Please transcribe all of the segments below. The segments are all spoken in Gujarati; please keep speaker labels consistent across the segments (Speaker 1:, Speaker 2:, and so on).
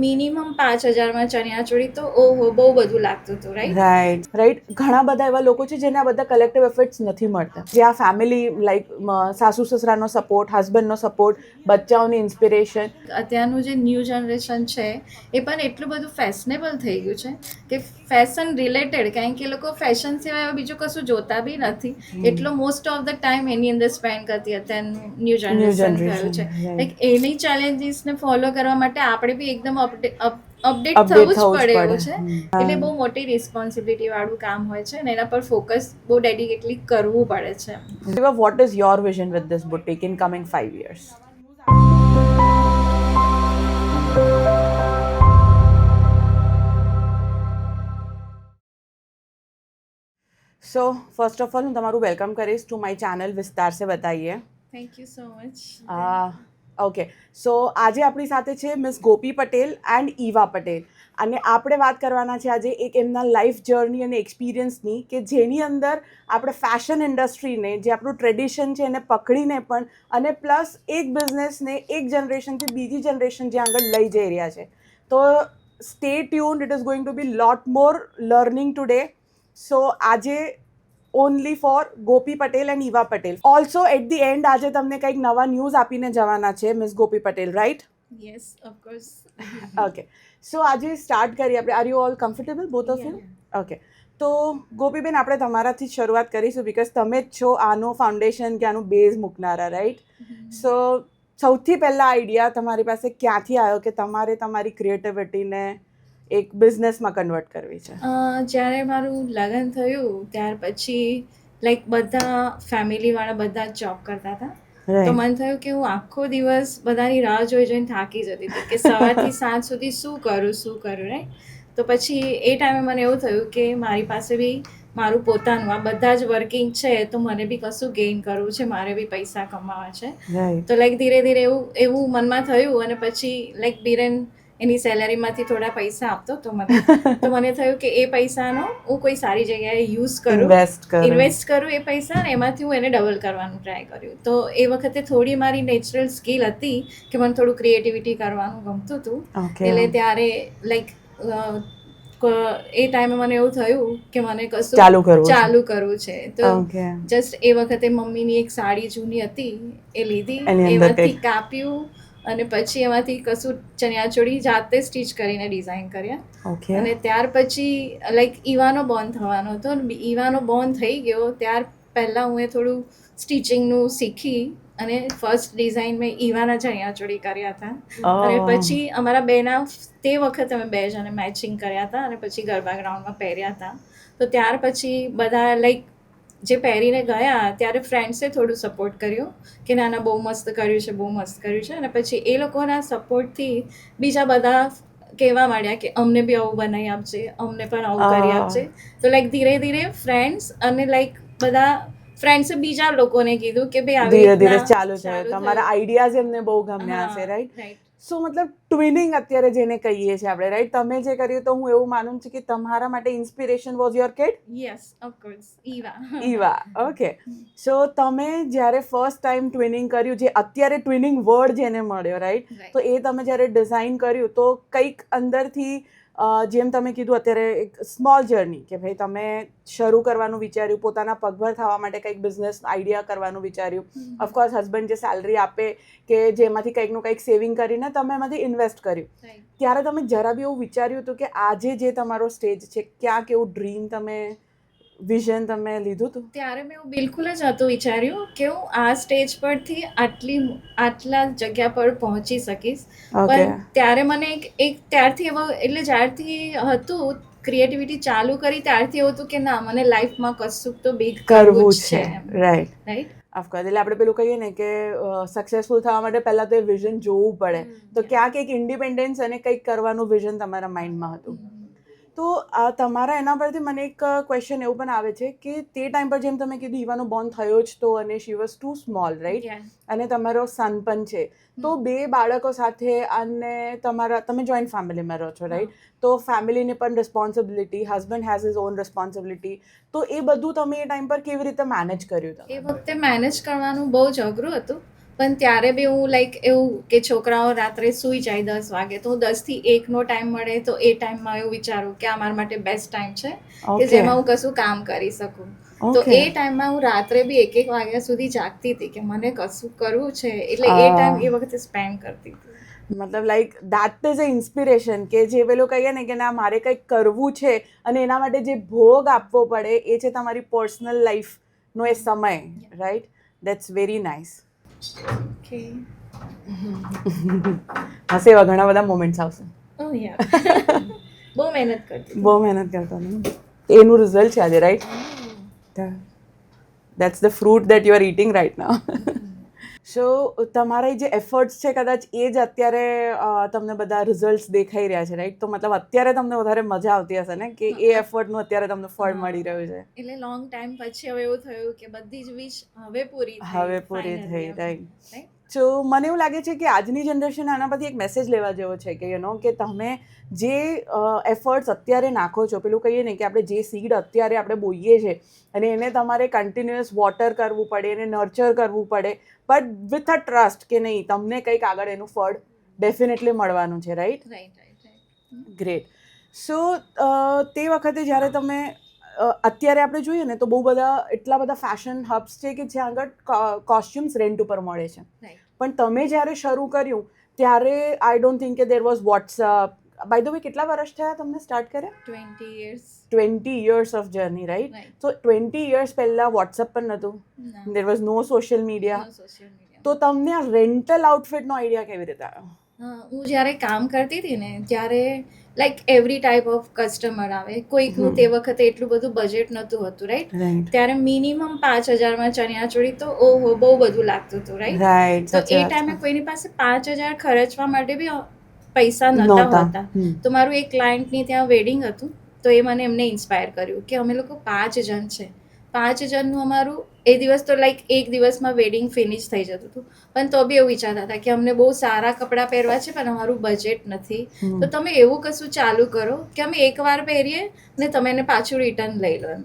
Speaker 1: મિનિમમ 5,000માં ચણિયાચોળી તો ઓહો બહુ બધું લાગતું હતું,
Speaker 2: રાઈટ. ઘણા બધા એવા લોકો છે જેને આ બધા કલેક્ટિવ એફર્ટ્સ નથી મળતા, જે આ ફેમિલી લાઈક સાસુ સસરાનો સપોર્ટ, હસબન્ડનો સપોર્ટ, બચ્ચાઓની ઇન્સ્પિરેશન.
Speaker 1: અત્યારનું જે ન્યૂ જનરેશન છે એ પણ એટલું બધું ફેશનેબલ થઈ ગયું છે કે ફેશન રિલેટેડ, કારણ કે એ લોકો ફેશન સિવાય બીજું કશું જોતા બી નથી, એટલો મોસ્ટ ઓફ ધ ટાઈમ એની અંદર સ્પેન્ડ કરતી અત્યારનું ન્યૂ જનરેશન થયું છે. લાઈક એની ચેલેન્જીસને ફોલો કરવા માટે આપણે બી એકદમ અપડેટ થવું જ પડે એવું છે. એટલે બહુ મોટી રિસ્પોન્સિબિલિટી વાળું કામ હોય છે અને એના પર ફોકસ બહુ ડેડિકેટલી કરવું પડે છે.
Speaker 2: What is your vision with this boutique in coming 5 years? So first of all હું તમારું વેલકમ કરીશ ટુ માય ચેનલ વિસ્તાર સે બતાઈએ.
Speaker 1: Thank you so much.
Speaker 2: Okay, so આજે આપણી સાથે છે miss Gopi Patel and Eva Patel, અને આપણે વાત કરવાના છે આજે એક એમના લાઈફ જર્ની અને એક્સપિરિયન્સની, કે જેની અંદર આપણે ફેશન ઇન્ડસ્ટ્રીને, જે આપણું ટ્રેડિશન છે એને પકડીને પણ, અને પ્લસ એક બિઝનેસને એક જનરેશનથી બીજી જનરેશન જ્યાં આગળ લઈ જઈ રહ્યા છે. તો stay tuned, it is going to be lot more learning today. So આજે only for Gopi Patel and Eva Patel. Also at the end આજે તમને કંઈક નવા ન્યૂઝ આપીને જવાના છે miss Gopi Patel, right?
Speaker 1: Yes, of course.
Speaker 2: Okay, so આજે સ્ટાર્ટ કરીએ આપણે. Are you all comfortable both of you? Okay, તો ગોપીબેન આપણે તમારાથી જ શરૂઆત કરીશું, બિકોઝ તમે જ છો આનું ફાઉન્ડેશન કે આનું બેઝ મૂકનારા, રાઈટ? સો સૌથી પહેલાં આઈડિયા તમારી પાસે ક્યાંથી આવ્યો કે તમારે તમારી ક્રિએટિવિટીને એક બિઝનેસમાં કન્વર્ટ કરવી છે?
Speaker 1: જ્યારે મારું લગ્ન થયું ત્યાર પછી લાઈક બધા ફેમિલીવાળા બધા જ જોબ કરતા હતા, તો મને થયું કે હું આખો દિવસ બધાની રાહ જોઈને થાકી જતી હતી કે સવારથી સાંજ સુધી શું કરું, રાઈટ? તો પછી એ ટાઈમે મને એવું થયું કે મારી પાસે બી મારું પોતાનું, આ બધા જ વર્કિંગ છે તો મને બી કશું ગેઇન કરવું છે, મારે બી પૈસા કમાવા છે. તો લાઈક ધીરે ધીરે એવું મનમાં થયું, અને પછી લાઈક બીરેન એની સેલેરીમાંથી થોડા પૈસા આપતો તો મને થયું કે એ પૈસાનો હું કોઈ સારી જગ્યાએ યુઝ કરું, ઇન્વેસ્ટ કરું એ પૈસા, અને એમાંથી હું એને ડબલ કરવાનું ટ્રાય કર્યું. તો એ વખતે થોડી મારી નેચરલ સ્કિલ હતી કે મને થોડું ક્રિએટિવિટી કરવાનું ગમતું હતું, એટલે ત્યારે લાઈક એ ટાઈમે મને એવું થયું કે મને કશું ચાલુ કરવું છે. તો જસ્ટ એ વખતે મમ્મીની એક સાડી જૂની હતી એ લીધી, એમાંથી કાપ્યું, અને પછી એમાંથી કશું ચણિયાચોળી જાતે સ્ટીચ કરીને ડિઝાઇન કર્યા. અને ત્યાર પછી લાઈક ઈવાનો બોર્ન થવાનો હતો, ઈવાનો બોર્ન થઈ ગયો ત્યાર પહેલાં હું એ થોડું સ્ટિચિંગનું શીખી, અને ફર્સ્ટ ડિઝાઇન મેં ઈવાના ચણિયાચોળી કર્યા હતા. અને પછી અમારા બેના તે વખતે અમે 2 જણે મેચિંગ કર્યા હતા, અને પછી ગરબા ગ્રાઉન્ડમાં પહેર્યા હતા. તો ત્યાર પછી બધા લાઈક જે પહેરીને ગયા ત્યારે ફ્રેન્ડ્સે થોડું સપોર્ટ કર્યું કે ના ના બહુ મસ્ત કર્યું છે, બહુ મસ્ત કર્યું છે. અને પછી એ લોકોના સપોર્ટથી બીજા બધા કહેવા માંડ્યા કે અમને બી આવું બનાવી આપજે, અમને પણ આવું કરી આપજે. તો લાઈક ધીરે ધીરે ફ્રેન્ડ્સ અને લાઈક બધા ફ્રેન્ડ્સે બીજા લોકોને કીધું કે ભાઈ આવી
Speaker 2: ધીરે ધીરે ચાલુ છે, તમારા આઈડિયાઝ એમને બહુ ગમ્યા હશે, રાઈટ? સો મતલબ ટ્વિનિંગ અત્યારે જેને કહીએ છીએ આપણે, રાઈટ? તમે જે કર્યું, તો હું એવું માનું છું કે તમારા માટે inspiration was your kid?
Speaker 1: Yes, of course,
Speaker 2: Eva. Okay, so તમે જ્યારે ફર્સ્ટ ટાઈમ ટ્વિનિંગ કર્યું, જે અત્યારે ટ્વિનિંગ વર્ડ જેને મળ્યો, રાઈટ? તો એ તમે જ્યારે ડિઝાઇન કર્યું, તો કંઈક અંદરથી જેમ તમે કીધું અત્યારે એક સ્મોલ જર્ની, કે ભાઈ તમે શરૂ કરવાનું વિચાર્યું, પોતાના પગભર થવા માટે કંઈક બિઝનેસ આઈડિયા કરવાનું વિચાર્યું, ઓફકોર્સ હસબન્ડ જે સેલરી આપે કે જેમાંથી કંઈકનું કંઈક સેવિંગ કરીને તમે એમાંથી ઇન્વેસ્ટ કર્યું, ત્યારે તમે જરા બી એવું વિચાર્યું હતું કે આજે જે તમારો સ્ટેજ છે, ક્યાંક એવું ડ્રીમ તમે, વિઝન તમે લીધું હતું?
Speaker 1: ત્યારે મેં એવું બિલકુલ જ નહોતું વિચાર્યું કે હું આ સ્ટેજ પરથી આટલા જગ્યા પર પહોંચી શકીશ. પણ ત્યારે મને એક ત્યારથી એવો, એટલે જ્યારથી હતું ક્રિએટિવિટી ચાલુ કરી ત્યારથી એવું હતું કે ના, મને લાઈફમાં કશું તો બિગ કરવું જ છે, રાઈટ?
Speaker 2: ઓફકોર્સ, એટલે આપણે પેલું કહીએ ને કે સક્સેસફુલ થવા માટે પહેલાં તો એ વિઝન જોવું પડે, તો ક્યાંક એક ઇન્ડિપેન્ડન્સ અને કંઈક કરવાનું વિઝન તમારા માઇન્ડમાં હતું. તો તમારા એના પરથી મને એક ક્વેશ્ચન એવું પણ આવે છે કે તે ટાઈમ પર જેમ તમે કીધું ઈવાનો બોર્ન થયો જ તો, અને she was too small, right? અને તમારો સન પણ છે, તો 2 બાળકો સાથે, અને તમે જોઈન્ટ ફેમિલીમાં રહો છો, રાઈટ? તો ફેમિલીની પણ responsibility, husband has his own responsibility, તો એ બધું તમે એ ટાઈમ પર કેવી રીતે મેનેજ કર્યું?
Speaker 1: એ વખતે મેનેજ કરવાનું બહુ જ અઘરું હતું, પણ ત્યારે બી હું લાઈક એવું કે છોકરાઓ રાત્રે સૂઈ જાય 10 વાગે તો હું 10 થી 1નો ટાઈમ મળે તો એ ટાઈમમાં એવું વિચારું કે આ મારા માટે બેસ્ટ ટાઈમ છે કે
Speaker 2: ઓકે
Speaker 1: જેમાં હું કશું કામ કરી શકું. તો
Speaker 2: ઓકે
Speaker 1: એ ટાઈમમાં હું રાત્રે બી 1 વાગ્યા સુધી જાગતી હતી કે મને કશું કરવું છે, એટલે એ ટાઈમ એ વખતે સ્પેન્ડ કરતી હતી.
Speaker 2: મતલબ like that is a inspiration કે જે પેલું કહીએ ને કે ના મારે કંઈક કરવું છે અને એના માટે જે ભોગ આપવો પડે એ છે તમારી પર્સનલ લાઈફનો એ સમય, right? That's very nice.
Speaker 1: Okay.
Speaker 2: હશે એવા ઘણા બધા મોમેન્ટ્સ આવશે.
Speaker 1: ઓ યા. બહુ મહેનત કરતી
Speaker 2: બહુ મહેનત કરતા હતા. એનું રિઝલ્ટ છે આજે, right? That's the fruit that you are eating right now. So તમારા જે એફર્ટ્સ છે કદાચ એ જ અત્યારે તમને બધા રિઝલ્ટ્સ દેખાઈ રહ્યા છે, રાઈટ? તો મતલબ અત્યારે તમને વધારે મજા આવતી હશે ને કે એ એફર્ટનું અત્યારે તમને ફળ મળી રહ્યું છે.
Speaker 1: એટલે લોંગ ટાઈમ પછી હવે એવું થયું કે બધી જ વિશ હવે પૂરી થઈ.
Speaker 2: હવે પૂરી થઈ, રાઈટ? તો મને એવું લાગે છે કે આજની જનરેશન આના પરથી એક મેસેજ લેવા જેવો છે કે કે તમે જે એફર્ટ્સ અત્યારે નાખો છો, પેલું કહીએ ને કે આપણે જે સીડ અત્યારે આપણે બોઈએ છીએ અને એને તમારે કન્ટિન્યુઅસ વોટર કરવું પડે, એને નર્ચર કરવું પડે, બટ વિથ અ ટ્રસ્ટ કે નહીં તમને કંઈક આગળ એનું ફળ ડેફિનેટલી મળવાનું છે, રાઈટ? ગ્રેટ. સો તે વખતે જ્યારે તમે અત્યારે આપણે જોઈએ ને તો બહુ બધા એટલા બધા ફેશન હબ્સ છે કે જ્યાં આગળ કોસ્ચ્યુમ્સ રેન્ટ ઉપર મળે છે, પણ તમે જ્યારે શરૂ કર્યું ત્યારે આઈ ડોન્ટ થિંક કે there was WhatsApp. By the way કેટલા વર્ષ થયા તમને સ્ટાર્ટ કરે?
Speaker 1: 20 years.
Speaker 2: 20 years of journey, right? So 20 years પહેલાં વોટ્સઅપ પણ નહોતું, there was no social media. તો તમને આ રેન્ટલ આઉટફિટનો આઈડિયા કેવી રીતે આવ્યો?
Speaker 1: હું જ્યારે કામ કરતી હતી ને ત્યારે like every type of customer આવે, કોઈકનું તે વખતે એટલું બધું બજેટ નહોતું હોતું, રાઈટ? ત્યારે મિનિમમ 5,000માં ચણિયાચોળી તો ઓહો બહુ બધું લાગતું હતું, રાઈટ? તો એ ટાઈમે કોઈની પાસે 5,000 ખર્ચવા માટે બી પૈસા નહોતા હોતા. તો મારું એક ક્લાયન્ટની ત્યાં વેડિંગ હતું તો એ મને એમને ઇન્સ્પાયર કર્યું કે અમે લોકો 5 જણ છે, 5 જણનું અમારું એ દિવસ તો લાઈક એક દિવસમાં વેડિંગ ફિનિશ થઈ જતું હતું, પણ તો બી એવું વિચારતા હતા કે અમને બહુ સારા કપડાં પહેરવા છે પણ અમારું બજેટ નથી, તો તમે એવું કશું ચાલુ કરો કે અમે એકવાર પહેરીએ ને તમે એને પાછું રિટર્ન લઈ લો.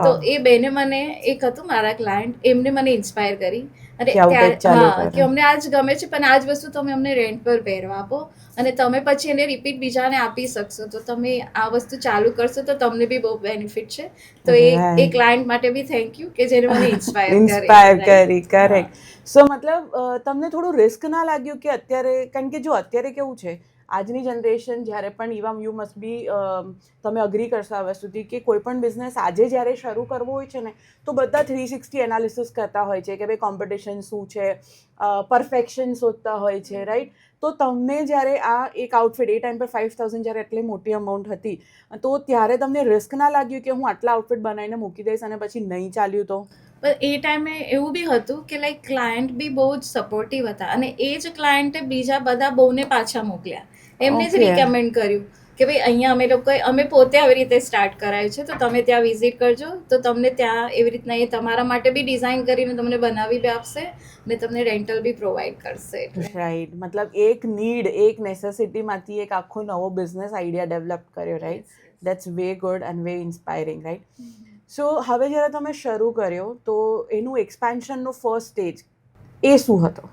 Speaker 1: તો એ બેને મને એક હતું મારા ક્લાયન્ટ, એમને મને ઇન્સ્પાયર કરી અને ત્યારે કે અમને આજ ગમે છે પણ આ જ વસ્તુ તમે અમને રેન્ટ પર પહેરવા આપો અને તમે પછી એને રિપીટ બીજાને આપી શકશો, તો તમે આ વસ્તુ ચાલુ કરશો તો તમને બી બહુ બેનિફિટ છે. તો એ ક્લાયન્ટ માટે બી થેન્ક યુ કે જેને મને
Speaker 2: ઇન્સ્પાયર કરી. કરેક્ટ. સો મતલબ તમને થોડું રિસ્ક ના લાગ્યું કે અત્યારે, કારણ કે જો અત્યારે કેવું છે આજની જનરેશન જ્યારે પણ ઇવન યુ મસ્ટ બી તમે અગ્રી કરશો આ વસ્તુથી કે કોઈ પણ બિઝનેસ આજે જ્યારે શરૂ કરવો હોય છે ને તો બધા 360 એનાલિસિસ કરતા હોય છે કે ભાઈ કોમ્પિટિશન શું છે, પરફેક્શન શોધતા હોય છે, રાઈટ? તો તમને જ્યારે આ એક આઉટફિટ એ ટાઈમ પર 5,000 જ્યારે એટલી મોટી અમાઉન્ટ હતી તો ત્યારે તમને રિસ્ક ના લાગ્યું કે હું આટલા આઉટફિટ બનાવીને મૂકી દઈશ અને પછી નહીં ચાલ્યું તો?
Speaker 1: પણ એ ટાઈમે એવું બી હતું કે લાઈક ક્લાયન્ટ બી બહુ જ સપોર્ટિવ હતા અને એ જ ક્લાયન્ટે બીજા બધા બહુને પાછા મોકલ્યા, એમને જ રિકમેન્ડ કર્યું કે ભાઈ અહીંયા અમે પોતે આવી રીતે સ્ટાર્ટ કરાયું છે તો તમે ત્યાં વિઝિટ કરજો તો તમને ત્યાં એવી રીતના એ તમારા માટે બી ડિઝાઇન કરીને તમને બનાવી બી આપશે ને તમને રેન્ટલ બી પ્રોવાઈડ કરશે.
Speaker 2: રાઈટ. મતલબ એક નીડ, એક નેસેસિટીમાંથી એક આખો નવો બિઝનેસ આઈડિયા ડેવલપ કર્યો, right? That's way good and way inspiring, right? So હવે જ્યારે તમે શરૂ કર્યો તો એનું એક્સપાન્શનનો ફર્સ્ટ સ્ટેજ એ શું હતો?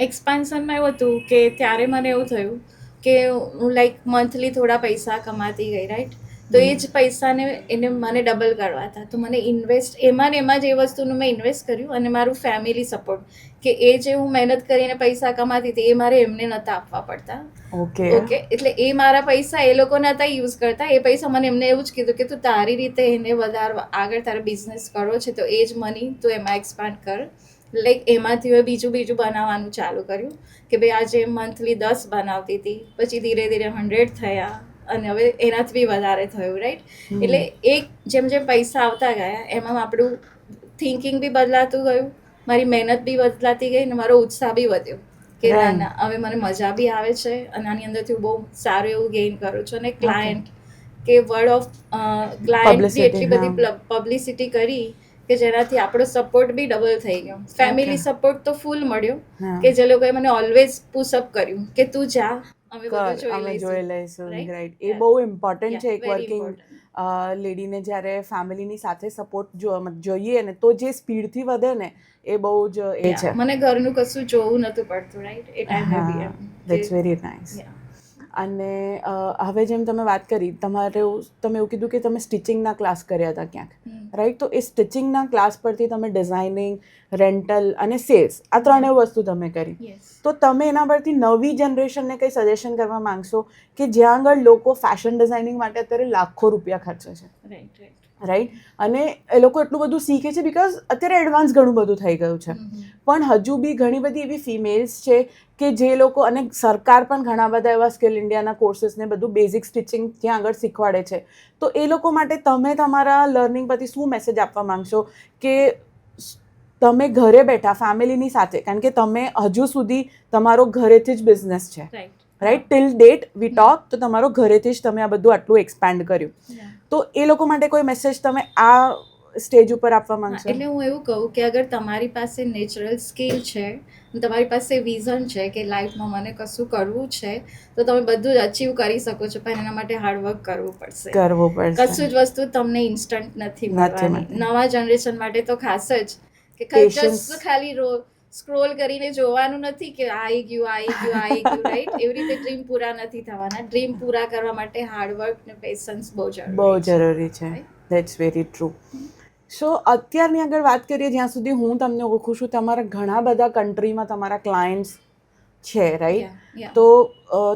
Speaker 1: એક્સપાન્શનમાં એવું હતું કે ત્યારે મને એવું થયું કે હું લાઈક મંથલી થોડા પૈસા કમાતી ગઈ, રાઈટ? તો એ જ પૈસાને એને મને ડબલ કરવા હતા, તો મને ઇન્વેસ્ટ એમાં ને એમાં જ એ વસ્તુનું મેં ઇન્વેસ્ટ કર્યું અને મારું ફેમિલી સપોર્ટ કે એ જે હું મહેનત કરીને પૈસા કમાતી હતી એ મારે એમને નહોતા આપવા પડતા. ઓકે, એટલે એ મારા પૈસા એ લોકો નહોતા યુઝ કરતા, એ પૈસા મને એમને એવું જ કીધું કે તું તારી રીતે એને વધારવા આગળ તારે બિઝનેસ કરવો છે તો એ જ મની તું એમાં એક્સપાન્ડ કર. લાઈક એમાંથી હવે બીજું બનાવવાનું ચાલુ કર્યું કે ભાઈ આજે મંથલી 10 બનાવતી હતી, પછી ધીરે ધીરે 100 થયા અને હવે એનાથી બી વધારે થયું, રાઈટ? એટલે એક જેમ જેમ પૈસા આવતા ગયા એમાં આપણું થિંકિંગ બી બદલાતું ગયું, મારી મહેનત બી બદલાતી ગઈ અને મારો ઉત્સાહ બી વધ્યો કે ના ના હવે મને મજા બી આવે છે અને આની અંદરથી હું બહુ સારું એવું ગેઇન કરું છું. અને ક્લાયન્ટ કે વર્ડ ઓફ ક્લાયન્ટ બી એટલી બધી પબ્લિસિટી કરી કે જેનાથી આપણો સપોર્ટ બી ડબલ થઈ ગયો. ફેમિલી સપોર્ટ તો ફૂલ મળ્યો કે જે લોકોએ મને ઓલવેઝ પુશઅપ કર્યું કે તું જા, અમે બધું
Speaker 2: અમે
Speaker 1: જોઈ
Speaker 2: જોઈ
Speaker 1: લઈશું,
Speaker 2: લઈશું
Speaker 1: right?
Speaker 2: રાઈટ. એ
Speaker 1: Yeah.
Speaker 2: બહુ ઇમ્પોર્ટન્ટ
Speaker 1: Yeah,
Speaker 2: છે એક
Speaker 1: very
Speaker 2: વર્કિંગ
Speaker 1: important.
Speaker 2: લેડીને જ્યારે ફેમિલીની સાથે સપોર્ટ જોઈએ ને તો જે સ્પીડથી વધે ને એ બહુ જ એ
Speaker 1: Yeah,
Speaker 2: છે.
Speaker 1: મને ઘરનું કશું જોવું નતું પડતું, રાઈટ? એ ટાઈમે બી
Speaker 2: હા,
Speaker 1: એમ
Speaker 2: ધેટ્સ વેરી નાઇસ.
Speaker 1: Yeah.
Speaker 2: અને હવે જેમ તમે વાત કરી તમે એવું કીધું કે તમે સ્ટિચિંગના ક્લાસ કર્યા હતા ક્યાંક, રાઈટ? તો એ સ્ટિચિંગના ક્લાસ પરથી તમે ડિઝાઇનિંગ, રેન્ટલ અને સેલ્સ આ ત્રણેય વસ્તુ તમે કરી.
Speaker 1: Yes.
Speaker 2: તો તમે એના પરથી નવી જનરેશનને કંઈ સજેશન કરવા માંગશો કે જ્યાં આગળ લોકો ફેશન ડિઝાઇનિંગ માટે અત્યારે લાખો રૂપિયા ખર્ચે છે,
Speaker 1: Right.
Speaker 2: રાઈટ? અને એ લોકો એટલું બધું શીખે છે બિકોઝ અત્યારે એડવાન્સ ઘણું બધું થઈ ગયું છે, પણ હજુ બી ઘણી બધી એવી ફિમેલ્સ છે કે જે લોકો, અને સરકાર પણ ઘણા બધા એવા સ્કિલ ઇન્ડિયાના કોર્સીસને બધું બેઝિક સ્ટિચિંગ ત્યાં આગળ શીખવાડે છે. તો એ લોકો માટે તમે તમારા લર્નિંગ પરથી શું મેસેજ આપવા માંગશો કે તમે ઘરે બેઠા ફેમિલીની સાથે, કારણ કે તમે હજુ સુધી તમારો ઘરેથી જ બિઝનેસ છે, રાઈટ? ટિલ ડેટ વી ટોક, તો તમારો ઘરેથી જ તમે આ બધું આટલું એક્સપેન્ડ કર્યું. તો એ લોકો માટે કોઈ મેસેજ તમે આ સ્ટેજ ઉપર આપવા માંગશો?
Speaker 1: એટલે હું એવું કહું કે અગર તમારી પાસે નેચરલ સ્કિલ છે, તમારી પાસે વિઝન છે કે લાઈફમાં મને કશું કરવું છે, તો તમે બધું જ અચીવ કરી શકો છો, પણ એના માટે હાર્ડવર્ક કરવું પડશે. કશું જ વસ્તુ તમને ઇન્સ્ટન્ટ નથી મળવાની. નવા જનરેશન માટે તો ખાસ જ કે જસ્ટ ખાલી સ્ક્રોલ કરીને જોવાનું નથી કે આવી ગયું, રાઈટ? એવી રીતે ડ્રીમ પૂરા નથી થવાના. ડ્રીમ પૂરા કરવા માટે હાર્ડવર્ક ને પેશન્સ બહુ
Speaker 2: જરૂરી છે. That's very true. સો અત્યારની આગળ વાત કરીએ, જ્યાં સુધી હું તમને ઓળખું છું, તમારા ઘણા બધા કન્ટ્રીમાં તમારા ક્લાયન્ટ્સ છે, રાઈટ? તો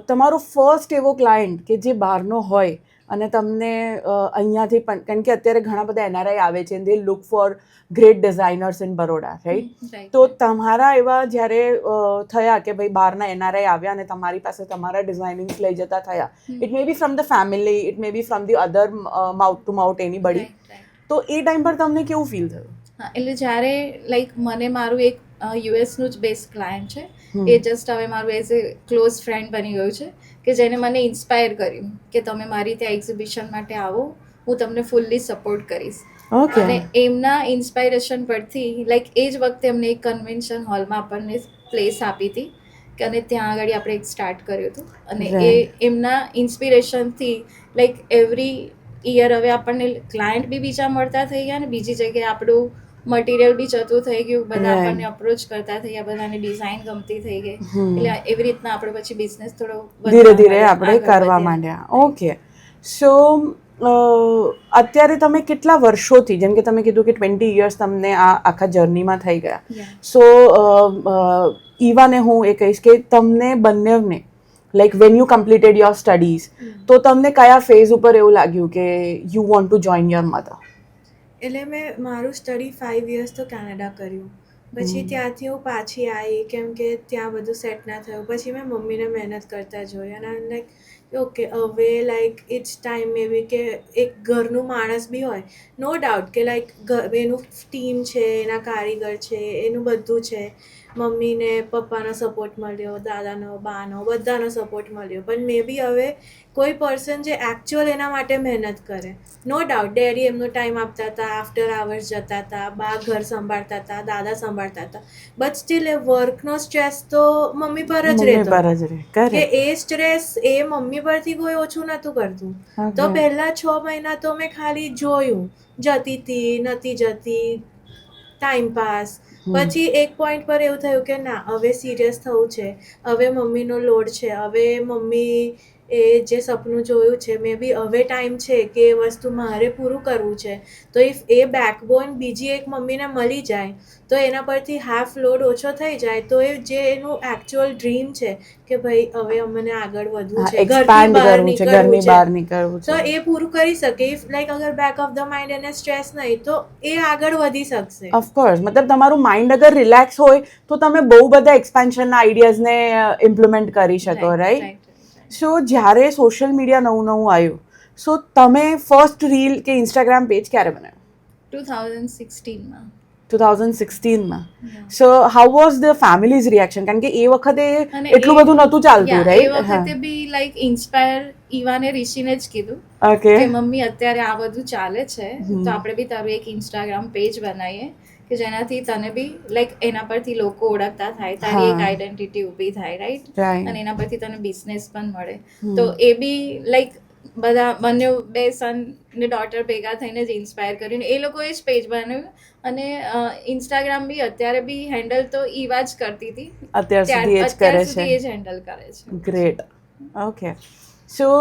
Speaker 2: તમારો ફર્સ્ટ એવો ક્લાયન્ટ કે જે બહારનો હોય અને તમને અહીંયાથી પણ, કારણ કે અત્યારે ઘણા બધા NRI આવે છે, they look for great designers in Baroda, right? તો તમારા એવા જ્યારે થયા કે ભાઈ બહારના NRI આવ્યા અને તમારી પાસે તમારા ડિઝાઇનિંગ્સ લઈ જતા થયા, it may B from the family, it may B from the other mouth to mouth anybody, તો એ ટાઈમ પર તમને કેવું ફીલ થયું?
Speaker 1: હા, એટલે જ્યારે લાઈક મને મારું એક યુએસનું જ બેસ્ટ ક્લાયન્ટ છે, એ જસ્ટ હવે મારું એઝ એ ક્લોઝ ફ્રેન્ડ બની ગયું છે, કે જેને મને ઇન્સ્પાયર કર્યું કે તમે મારી ત્યાં એક્ઝિબિશન માટે આવો, હું તમને ફૂલ્લી સપોર્ટ કરીશ. અને એમના ઇન્સ્પાયરેશન પરથી લાઈક એ જ વખતે એમને એક કન્વેન્શન હોલમાં આપણને પ્લેસ આપી હતી, અને ત્યાં આગળ આપણે એક સ્ટાર્ટ કર્યું હતું. અને એ એમના ઇન્સ્પિરેશનથી લાઈક એવરી યર હવે આપણને ક્લાયન્ટ બી બીજા મળતા થઈ ગયા, અને બીજી જગ્યાએ આપણું મટીરિયલ બી જતું થઈ ગયું, બધા આપણને અપ્રોચ કરતા થઈ ગયા, બધાને ડિઝાઇન ગમતી થઈ ગઈ, એટલે એવી રીતના આપણો પછી બિઝનેસ થોડો
Speaker 2: ધીરે ધીરે આપણે કરવા માંડ્યા. ઓકે. સો અત્યારે તમે કેટલા વર્ષોથી, જેમ કે તમે કીધું કે 20 years તમને આ આખા જર્નીમાં થઈ ગયા, સો ઈવાને હું એ કહીશ કે તમને બંનેને like when you completed your studies, તો તમને કયા ફેઝ ઉપર એવું લાગ્યું કે you want to join your mother?
Speaker 3: એટલે મેં મારું સ્ટડી 5 years તો કેનેડા કર્યું, પછી ત્યાંથી હું પાછી આવી કેમ કે ત્યાં બધું સેટ ના થયું. પછી મેં મમ્મીને મહેનત કરતા જોઈ, અને લાઈક ઓકે હવે લાઈક ઇટ્સ ટાઈમ મે બી કે એક ઘરનું માણસ બી હોય, નો ડાઉટ કે લાઈક એનું ટીમ છે, એના કારીગર છે, એનું બધું છે, મમ્મીને પપ્પાનો સપોર્ટ મળ્યો, દાદાનો, બાનો, બધાનો સપોર્ટ મળ્યો, પણ મે બી હવે કોઈ પર્સન જે એકચ્યુઅલ એના માટે મહેનત કરે, નો ડાઉટ ડેડી એમનો ટાઈમ આપતા હતા, આફ્ટર આવર્સ જતા હતા, બા ઘર સંભાળતા હતા, દાદા સંભાળતા હતા, બટ સ્ટીલ એ વર્કનો સ્ટ્રેસ તો મમ્મી પર જ રહેતો, કે એ સ્ટ્રેસ એ મમ્મી પરથી કોઈ ઓછું નહોતું કરતું. તો પહેલા 6 મહિના તો મેં ખાલી જોયું, જતી હતી, નથી જતી, ટાઈમ પાસ. પછી એક પોઈન્ટ પર એવું થયું કે ના, હવે સિરિયસ થવું છે, હવે મમ્મીનો લોડ છે, હવે મમ્મી એ જે સપનું જોયું છે, મે બી હવે ટાઈમ છે કે એ વસ્તુ મારે પૂરું કરવું છે. તો ઇફ એ બેકબોન બીજી એક મમ્મીને મળી જાય તો એના પરથી હાફ લોડ ઓછો થઈ જાય, તો એ જે એનું એકચ્યુઅલ ડ્રીમ છે કે ભાઈ હવે અમને આગળ વધવું છે, ઘરની બહાર નીકળવું છે, તો એ પૂરું કરી શકે. ઇફ લાઈક અગર બેક ઓફ ધ માઇન્ડ એને સ્ટ્રેસ નહીં, તો એ આગળ વધી શકશે.
Speaker 2: ઓફકોર્સ, મતલબ તમારું માઇન્ડ અગર રિલેક્સ હોય તો તમે બહુ બધા એક્સપેન્શનના આઈડિયાઝને ઇમ્પ્લિમેન્ટ કરી શકો, રાઈટ? સો જ્યારે સોશિયલ મીડિયા નવું આવ્યું, સો તમે ફર્સ્ટ રીલ કે ઇન્સ્ટાગ્રામ પેજ ક્યારે બનાવ્યું?
Speaker 1: 2016માં.
Speaker 2: 2016માં. So how was the family's reaction? કારણ કે એ વખતે એટલું બધું નહોતું ચાલતું, રાઈટ?
Speaker 1: એ વખતે બી લાઈક ઇન્સ્પાયર ઈવાને ઋષિને જ કીધું કે મમ્મી અત્યારે આ બધું ચાલે છે, તો આપણે બી તારું એક ઇન્સ્ટાગ્રામ પેજ બનાવીએ કે જેનાથી તને બી લાઈક એના પરથી લોકો ઓળખતા થાય, તારી એક આઈડેન્ટિટી ઊભી થાય, રાઈટ, અને એના પરથી તને બિઝનેસ પણ મળે. તો એ બી લાઈક બધા બંને બે સન ને ડોટર ભેગા થઈને જ ઇન્સ્પાયર કર્યું ને એ લોકોએ જ પેજ બનાવ્યું. અને ઇન્સ્ટાગ્રામ બી અત્યારે બી હેન્ડલ તો ઈવા જ કરતી હતી,
Speaker 2: અત્યાર સુધી એ જ કરે છે.
Speaker 1: એ જ હેન્ડલ કરે છે.
Speaker 2: ગ્રેટ. ઓકે, સો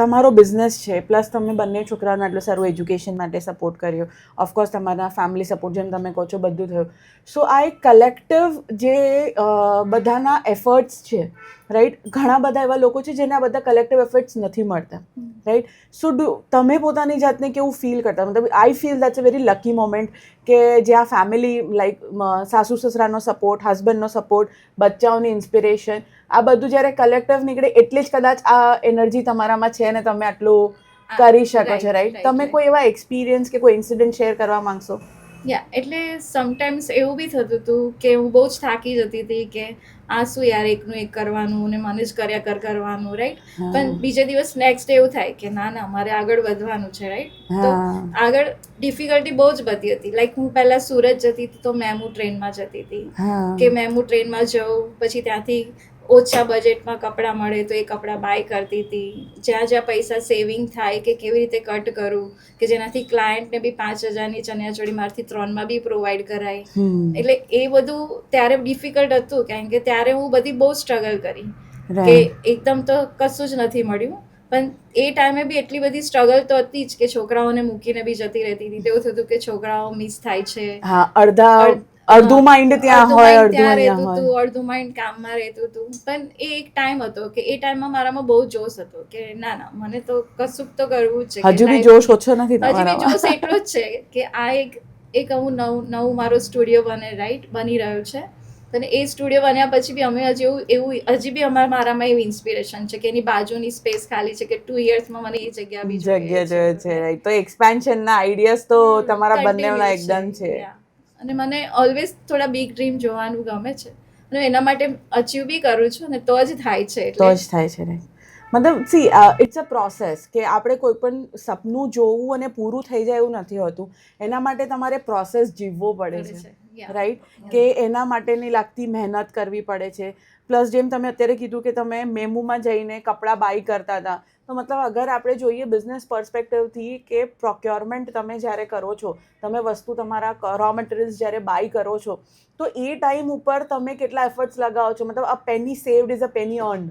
Speaker 2: તમારો બિઝનેસ છે પ્લસ તમે બંને છોકરાઓને આટલું સારું એજ્યુકેશન માટે સપોર્ટ કર્યો, ઓફકોર્સ તમારા ફેમિલી સપોર્ટ જેમ તમે કહો છો બધું થયું. સો આ એક કલેક્ટિવ જે બધાના એફર્ટ્સ છે, રાઈટ, ઘણા બધા એવા લોકો છે જેને આ બધા કલેક્ટિવ એફર્ટ્સ નથી મળતા, રાઈટ. સો તમે પોતાની જાતને કેવું ફીલ કરતા? મતલબ I feel that's a very lucky moment કે જ્યાં ફેમિલી લાઈક સાસુ સસરાનો સપોર્ટ, હસબન્ડનો સપોર્ટ, બચ્ચાઓની ઇન્સ્પિરેશન, આ બધું જ્યારે કલેક્ટિવ નીકળે એટલે જ કદાચ આ એનર્જી તમારામાં છે અને તમે આટલું કરી શકો છો, રાઈટ. તમે કોઈ એવા એક્સપિરિયન્સ કે કોઈ ઇન્સિડન્ટ શેર કરવા માંગશો?
Speaker 1: યા, એટલે સમટાઈમ્સ એવું બી થતું હતું કે હું બહુ જ થાકી જતી હતી કે આ શું યાર એકનું એક કરવાનું ને મને જ કર્યા કરવાનું, રાઈટ. પણ બીજે દિવસ નેક્સ્ટ ડે એવું થાય કે ના મારે આગળ વધવાનું છે, રાઈટ. તો આગળ ડિફિકલ્ટી બહુ જ બધી હતી. લાઈક હું પહેલાં સુરત જતી હતી તો મેમુ ટ્રેનમાં જતી હતી કે મેમુ ટ્રેનમાં જાઉં, પછી ત્યાંથી ઓછા બજેટમાં કપડાં મળે તો એ કપડાં બાય કરતી હતી. જ્યાં પૈસા સેવિંગ થાય કે કેવી રીતે કટ કરું કે જેનાથી ક્લાયન્ટને બી 5,000ની ચણિયાચોળી મારથી 3માં બી પ્રોવાઈડ કરાય. એટલે એ બધું ત્યારે ડિફિકલ્ટ હતું કારણ કે ત્યારે હું બધી બહુ સ્ટ્રગલ કરી કે એકદમ તો કશું જ નથી મળ્યું. પણ એ ટાઈમે બી એટલી બધી સ્ટ્રગલ તો હતી જ કે છોકરાઓને મૂકીને બી જતી રહેતી હતી. તેવું થતું કે છોકરાઓ મિસ થાય છે,
Speaker 2: અડધું માઇન્ડ ત્યાં હોય,
Speaker 1: અડધું માઇન્ડ કામમાં રહેતું હતું. પણ એ એક ટાઈમ હતો કે એ ટાઈમમાં મારામાં બહુ જોશ હતો કે ના મને તો કશુંક તો કરવું જ છે.
Speaker 2: હજુ બી જોશ ઓછો નથી
Speaker 1: હજુ બી જોશ એટલો જ છે કે આ એક હું નવું મારો સ્ટુડિયો બની રહ્યો છે. અને એ સ્ટુડિયો બન્યા પછી બી અમે હજી બી મારામાં એવી ઇન્સ્પિરેશન છે કે એની બાજુની સ્પેસ ખાલી છે કે 2 yearsમાં મને એ જગ્યા બી
Speaker 2: જોઈએ છે, રાઈટ. તો એક્સપેન્શનના આઈડિયાઝ તો તમારા બંનેના એકદમ છે.
Speaker 1: અને મને ઓલવેઝ થોડા બિગ ડ્રીમ જોવાનું ગમે છે અને એના માટે અચીવ બી કરું છું અને તો જ થાય છે.
Speaker 2: રાઈટ. મતલબ સી ઇટ્સ અ પ્રોસેસ કે આપણે કોઈ પણ સપનું જોવું અને પૂરું થઈ જાય એવું નથી હોતું. એના માટે તમારે પ્રોસેસ જીવવો પડે છે, રાઈટ. કે એના માટેની લાગતી મહેનત કરવી પડે છે. પ્લસ જેમ તમે અત્યારે કીધું કે તમે મેમુમાં જઈને કપડાં બાય કરતા હતા, તો મતલબ અગર આપણે જોઈએ બિઝનેસ પર્સપેક્ટિવથી કે પ્રોક્યોરમેન્ટ તમે જ્યારે કરો છો, તમે વસ્તુ તમારા રો મટીરિયલ્સ જ્યારે બાય કરો છો, તો એ ટાઈમ ઉપર તમે કેટલા એફર્ટ્સ લગાવો છો. મતલબ a penny saved is a penny earned,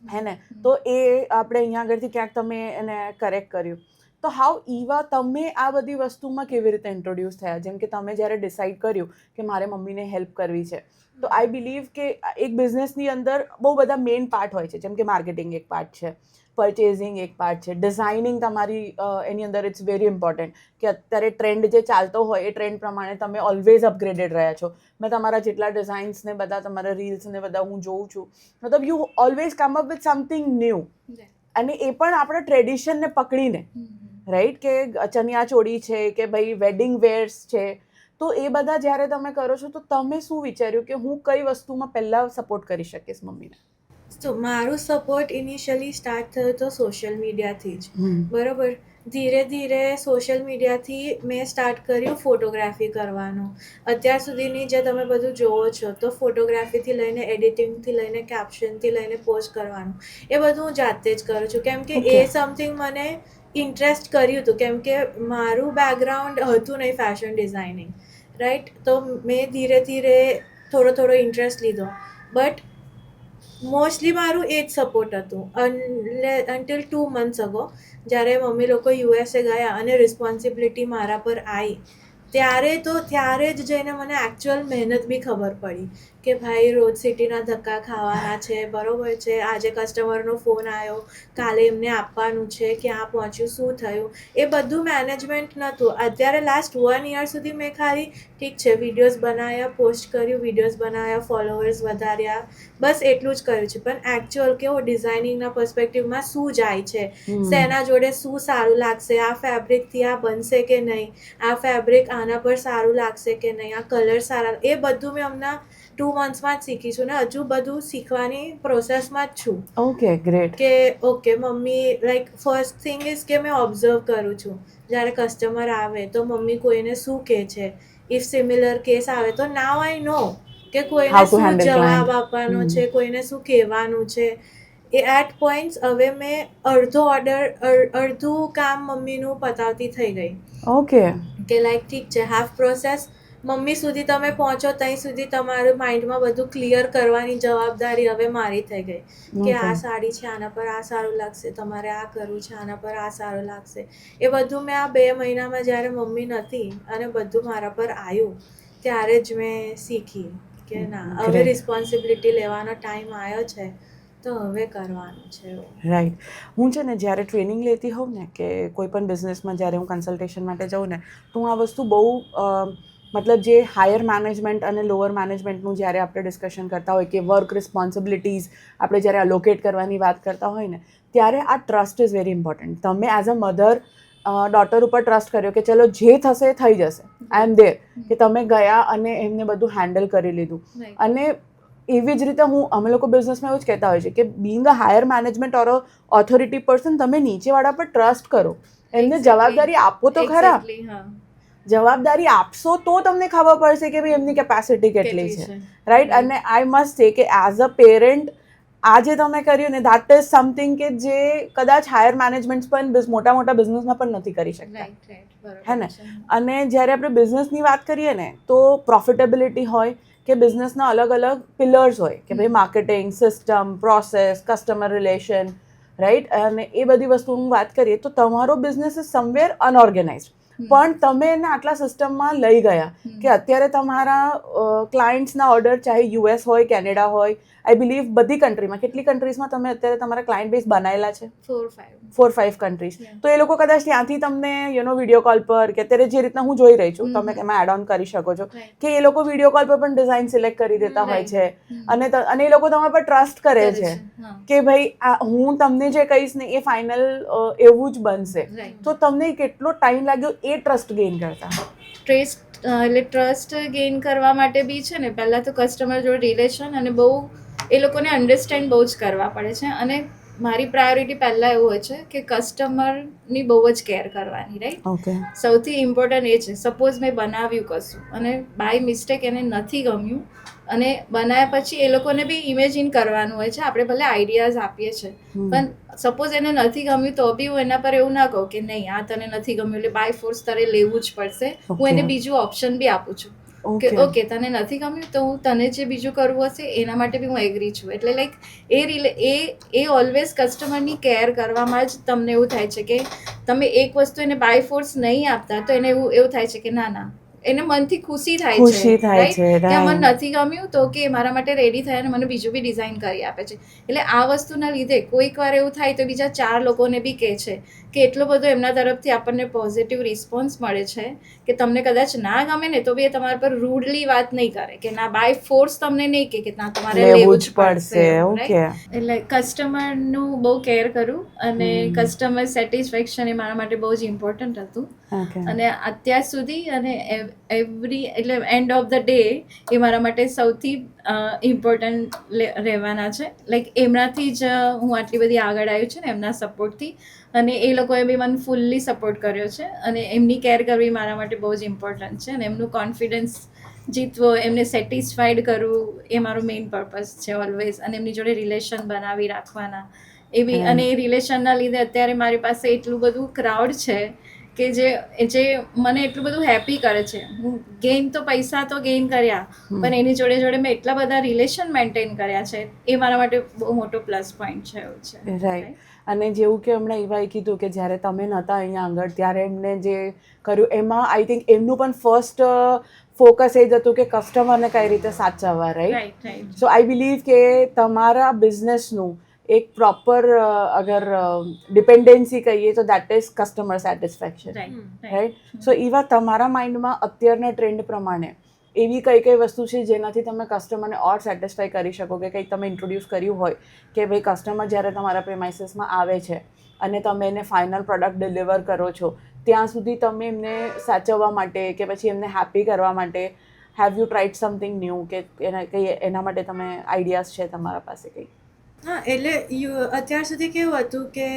Speaker 2: હે ને. તો એ આપણે અહીંયા આગળથી ક્યાંક તમે એને કરેક્ટ કર્યું. તો હાઉ ઈવા તમે આ બધી વસ્તુમાં કેવી રીતે ઇન્ટ્રોડ્યુસ થયા? જેમ કે તમે જ્યારે ડિસાઈડ કર્યું કે મારે મમ્મીને હેલ્પ કરવી છે, તો આઈ બિલીવ કે એક બિઝનેસની અંદર બહુ બધા મેઇન પાર્ટ હોય છે. જેમ કે માર્કેટિંગ એક પાર્ટ છે, પરચેઝિંગ એક પાર્ટ છે, ડિઝાઇનિંગ તમારી એની અંદર ઇટ્સ વેરી ઇમ્પોર્ટન્ટ કે અત્યારે ટ્રેન્ડ જે ચાલતો હોય એ ટ્રેન્ડ પ્રમાણે તમે ઓલવેઝ અપગ્રેડેડ રહ્યા છો. મેં તમારા જેટલા ડિઝાઇન્સને બધા તમારા રીલ્સને બધા હું જોઉં છું, મતલબ you always come up with something new. અને એ પણ આપણા ટ્રેડિશનને પકડીને, રાઈટ, કે ચણિયાચોળી છે કે ભાઈ વેડિંગ વેર્સ છે. તો એ બધા જ્યારે તમે કરો છો તો તમે શું વિચાર્યું કે હું કઈ વસ્તુમાં પહેલાં સપોર્ટ કરી શકીશ મમ્મીને?
Speaker 3: તો મારું સપોર્ટ ઇનિશિયલી સ્ટાર્ટ થયું તો સોશિયલ મીડિયાથી જ, બરાબર. ધીરે ધીરે સોશિયલ મીડિયાથી મેં સ્ટાર્ટ કર્યું ફોટોગ્રાફી કરવાનું. અત્યાર સુધીની જે તમે બધું જોવો છો તો ફોટોગ્રાફીથી લઈને એડિટિંગથી લઈને કેપ્શનથી લઈને પોસ્ટ કરવાનું એ બધું હું જાતે જ કરું છું. કેમ કે એ સમથિંગ મને ઇન્ટરેસ્ટ કર્યું હતું, કેમ કે મારું બેકગ્રાઉન્ડ હતું નહીં ફેશન ડિઝાઇનિંગ, રાઈટ. તો મેં ધીરે ધીરે થોડો ઇન્ટરેસ્ટ લીધો. બટ મોસ્ટલી મારું એ જ સપોર્ટ હતું અન્ટિલ 2 months અગો, જ્યારે મમ્મી લોકો યુએસએ ગયા અને રિસ્પોન્સિબિલિટી મારા પર આવી ત્યારે જ જઈને મને એકચ્યુઅલ મહેનત બી ખબર પડી કે ભાઈ રોજ સિટીના ધક્કા ખાવાના છે, બરાબર છે. આજે કસ્ટમરનો ફોન આવ્યો, કાલે એમને આપવાનું છે, ક્યાં પહોંચ્યું, શું થયું, એ બધું મેનેજમેન્ટ નહોતું. અત્યારે લાસ્ટ 1 year સુધી મેં ખાલી ઠીક છે વિડીયોઝ બનાવ્યા, પોસ્ટ કર્યું, વિડીયોઝ બનાવ્યા, ફોલોવર્સ વધાર્યા, બસ એટલું જ કર્યું છે. પણ એકચ્યુઅલ કેવો ડિઝાઇનિંગના પર્સપેક્ટિવમાં શું જાય છે, શેના જોડે શું સારું લાગશે, આ ફેબ્રિકથી આ બનશે કે નહીં, આ ફેબ્રિક આના પર સારું લાગશે કે નહીં, આ કલર સારા, એ બધું મેં હમણાં 2 મંથ્સમાં જ શીખી છું ને હજુ બધું શીખવાની પ્રોસેસમાં જ છું.
Speaker 2: Okay, great.
Speaker 3: કે okay mummy like first thing is કે મેં ઓબ્ઝર્વ કરું છું જ્યારે કસ્ટમર આવે તો મમ્મી કોઈને શું કહે છે. ઇફ સિમિલર કેસ આવે તો નાવ આઈ નો કે કોઈને
Speaker 2: How to
Speaker 3: શું
Speaker 2: handle
Speaker 3: જવાબ
Speaker 2: client.
Speaker 3: આપવાનો છે, કોઈને શું કહેવાનું છે. એ એટ પોઈન્ટ્સ હવે મેં અડધું કામ મમ્મીનું પતાવતી થઈ ગઈ.
Speaker 2: ઓકે.
Speaker 3: કે લાઈક ઠીક છે હાફ પ્રોસેસ મમ્મી સુધી તમે પહોંચો ત્યાં સુધી તમારું માઇન્ડમાં બધું ક્લિયર કરવાની જવાબદારી હવે મારી થઈ ગઈ કે આ સાડી છે આના પર આ સારું લાગશે, તમારે આ કરવું છે આના પર આ સારું લાગશે. એ બધું મેં આ 2 મહિનામાં જ્યારે મમ્મી નથી અને બધું મારા પર આવ્યું ત્યારે જ મેં શીખી કે ના હવે રિસ્પોન્સિબિલિટી લેવાનો ટાઈમ આવ્યો છે તો હવે કરવાનું છે.
Speaker 2: રાઈટ. હું છે ને જ્યારે ટ્રેનિંગ લેતી હોઉં ને કે કોઈ પણ બિઝનેસમાં જ્યારે હું કન્સલ્ટેશન માટે જાઉં ને તો હું આ વસ્તુ બહુ મતલબ જે હાયર મેનેજમેન્ટ અને લોઅર મેનેજમેન્ટનું જ્યારે આપણે ડિસ્કશન કરતા હોય કે વર્ક રિસ્પોન્સિબિલિટીઝ આપણે જ્યારે અલોકેટ કરવાની વાત કરતા હોય ને ત્યારે આ ટ્રસ્ટ ઇઝ વેરી ઇમ્પોર્ટન્ટ. તમે એઝ અ મધર ડોટર ઉપર ટ્રસ્ટ કર્યો કે ચલો જે થશે એ થઈ જશે, આઈ એમ ધેર, કે તમે ગયા અને એમને બધું હેન્ડલ કરી લીધું. અને એવી જ રીતે અમે લોકો બિઝનેસમાં એવું જ કહેતા હોય છે કે being a higher management or authority person તમે નીચેવાળા પર ટ્રસ્ટ કરો, એમને જવાબદારી આપો તો ખરા. જવાબદારી આપશો તો તમને ખબર પડશે કે ભાઈ એમની કેપેસિટી કેટલી છે, રાઈટ. અને આઈ મસ્ટ સે કે એઝ અ પેરેન્ટ આ જે તમે કર્યું ને દેટ ઇઝ સમથિંગ કે જે કદાચ હાયર મેનેજમેન્ટ પણ મોટા મોટા બિઝનેસમાં પણ નથી કરી શકતા, હે ને. અને જ્યારે આપણે બિઝનેસની વાત કરીએ ને તો પ્રોફિટેબિલિટી હોય કે બિઝનેસના અલગ અલગ પિલર્સ હોય કે ભાઈ marketing, system, process, customer relation, right. અને એ બધી વસ્તુની વાત કરીએ તો તમારો બિઝનેસ ઇઝ સમવેર અનઓર્ગેનાઇઝડ, પણ તમે એને આટલા સિસ્ટમમાં લઈ ગયા કે અત્યારે તમારા ક્લાયન્ટ્સના ઓર્ડર ચાહે યુએસ હોય, કેનેડા હોય, આઈ બિલીવ બધી કન્ટ્રીમાં, કેટલી કન્ટ્રીઝમાં તમે અત્યારે તમારા ક્લાયન્ટ બેઝ બનાવેલા છે? 4-5 કન્ટ્રીઝ. તો એ લોકો કદાચ ત્યાંથી તમને વિડીયો કોલ પર કે અત્યારે જે રીતના હું જોઈ રહી છું તમે એમાં એડ ઓન કરી શકો છો કે એ લોકો વિડીયો કોલ પર પણ ડિઝાઇન સિલેક્ટ કરી દેતા હોય છે અને એ લોકો તમારા પર ટ્રસ્ટ કરે છે કે ભાઈ હું તમને જે કહીશ ને એ ફાઇનલ એવું જ બનશે. તો તમને કેટલો ટાઈમ લાગ્યો એ ટ્રસ્ટ ગેઇન કરતા?
Speaker 1: ટ્રસ્ટ ગેઇન કરવા માટે બી છે ને પહેલાં તો કસ્ટમર જોડે રિલેશન અને બહુ એ લોકોને અન્ડરસ્ટેન્ડ બહુ જ કરવા પડે છે. અને મારી પ્રાયોરિટી પહેલાં એવું હોય છે કે કસ્ટમરની બહુ જ કેર કરવાની, રાઈટ.
Speaker 2: ઓકે.
Speaker 1: સૌથી ઇમ્પોર્ટન્ટ એ છે સપોઝ મેં બનાવ્યું કશું અને બાય મિસ્ટેક એને નથી ગમ્યું અને બનાવ્યા પછી એ લોકોને બી ઇમેજિન કરવાનું હોય છે. આપણે ભલે આઈડિયાઝ આપીએ છીએ પણ સપોઝ એને નથી ગમ્યું તો બી હું એના પર એવું ના કહું કે નહીં આ તને નથી ગમ્યું એટલે બાય ફોર્સ તારે લેવું જ પડશે. હું એને બીજું ઓપ્શન બી આપું છું કે ઓકે તને નથી ગમ્યું તો હું તને જે બીજું કરવું હશે એના માટે બી હું એગ્રી છું. એટલે લાઈક એ ઓલવેઝ કસ્ટમરની કેર કરવામાં જ તમને એવું થાય છે કે તમે એક વસ્તુ એને બાય ફોર્સ નહીં આપતા તો એને એવું થાય છે કે ના ના એને મનથી ખુશી થાય છે, રાઈટ, કે મને નથી ગમ્યું તો કે મારા માટે રેડી થાય અને મને બીજું બી ડિઝાઇન કરી આપે છે. એટલે આ વસ્તુના લીધે કોઈક વાર એવું થાય તો બીજા 4 લોકોને બી કહે છે કે એટલો બધો એમના તરફથી આપણને પોઝિટિવ રિસ્પોન્સ મળે છે કે તમને કદાચ ના ગમે ને તો બી એ તમારા પર રૂડલી વાત નહીં કરે કે ના બાય ફોર્સ તમને નહીં કે ના તમારે લેવું જ પડશે. એટલે કસ્ટમરનું બહુ કેર કરું અને કસ્ટમર સેટિસ્ફેક્શન એ મારા માટે બહુ જ ઇમ્પોર્ટન્ટ હતું. અને અત્યાર સુધી અને એટલે એન્ડ ઓફ ધ ડે એ મારા માટે સૌથી ઇમ્પોર્ટન્ટ રહેવાના છે. લાઈક એમનાથી જ હું આટલી બધી આગળ આવી છું ને એમના સપોર્ટથી. અને એ લોકોએ બી મને ફૂલ્લી સપોર્ટ કર્યો છે અને એમની કેર કરવી મારા માટે બહુ જ ઇમ્પોર્ટન્ટ છે. અને એમનું કોન્ફિડન્સ જીતવો, એમને સેટિસ્ફાઈડ કરવું એ મારો મેઇન પર્પઝ છે ઓલવેઝ. અને એમની જોડે રિલેશન બનાવી રાખવાના એ બી. અને એ રિલેશનના લીધે અત્યારે મારી પાસે એટલું બધું ક્રાઉડ છે કે જે મને એટલું બધું હેપી કરે છે. હું ગેઇન તો પૈસા તો ગેઇન કર્યા પણ એની જોડે જોડે મેં એટલા બધા રિલેશન મેન્ટેન કર્યા છે એ મારા માટે બહુ મોટો પ્લસ પોઈન્ટ છે એવું છે.
Speaker 2: રાઈટ. અને જેવું કે હમણાં એવાએ કીધું કે જ્યારે તમે નહોતા અહીંયા આગળ ત્યારે એમને જે કર્યું એમાં આઈ થિંક એમનું પણ ફર્સ્ટ ફોકસ એ જ હતું કે કસ્ટમરને કઈ રીતે સાચવવા, રાઈટ. સો આઈ બિલીવ કે તમારા બિઝનેસનું એક પ્રોપર અગર ડિપેન્ડન્સી કહીએ તો that is customer satisfaction, right. So એવા તમારા માઇન્ડમાં અત્યારના ટ્રેન્ડ પ્રમાણે એવી કઈ વસ્તુ છે જેનાથી તમે કસ્ટમરને ઓર સેટિસ્ફાઈ કરી શકો કે કંઈક તમે ઇન્ટ્રોડ્યુસ કર્યું હોય કે ભાઈ કસ્ટમર જ્યારે તમારા પ્રેમાઇસીસમાં આવે છે અને તમે એને ફાઇનલ પ્રોડક્ટ ડિલિવર કરો છો ત્યાં સુધી તમે એમને સાચવવા માટે કે પછી એમને હેપી કરવા માટે have you tried something new કે એના માટે તમે આઈડિયાઝ છે તમારા પાસે કંઈ?
Speaker 3: હા, એટલે અત્યાર સુધી કેવું હતું કે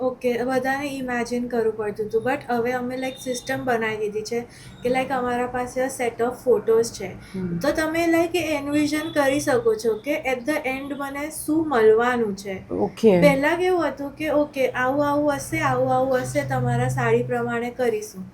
Speaker 3: ઓકે બધાને ઇમેજિન કરવું પડતું હતું, બટ હવે અમે લાઈક સિસ્ટમ બનાવી દીધી છે કે લાઈક અમારા પાસે સેટ ઓફ ફોટોઝ છે, તો તમે લાઈક એન્વિઝન કરી શકો છો કે એટ ધ એન્ડ મને શું મળવાનું છે.
Speaker 2: ઓકે.
Speaker 3: પહેલાં કેવું હતું કે ઓકે આવું આવું હશે તમારા સાડી પ્રમાણે કરીશું.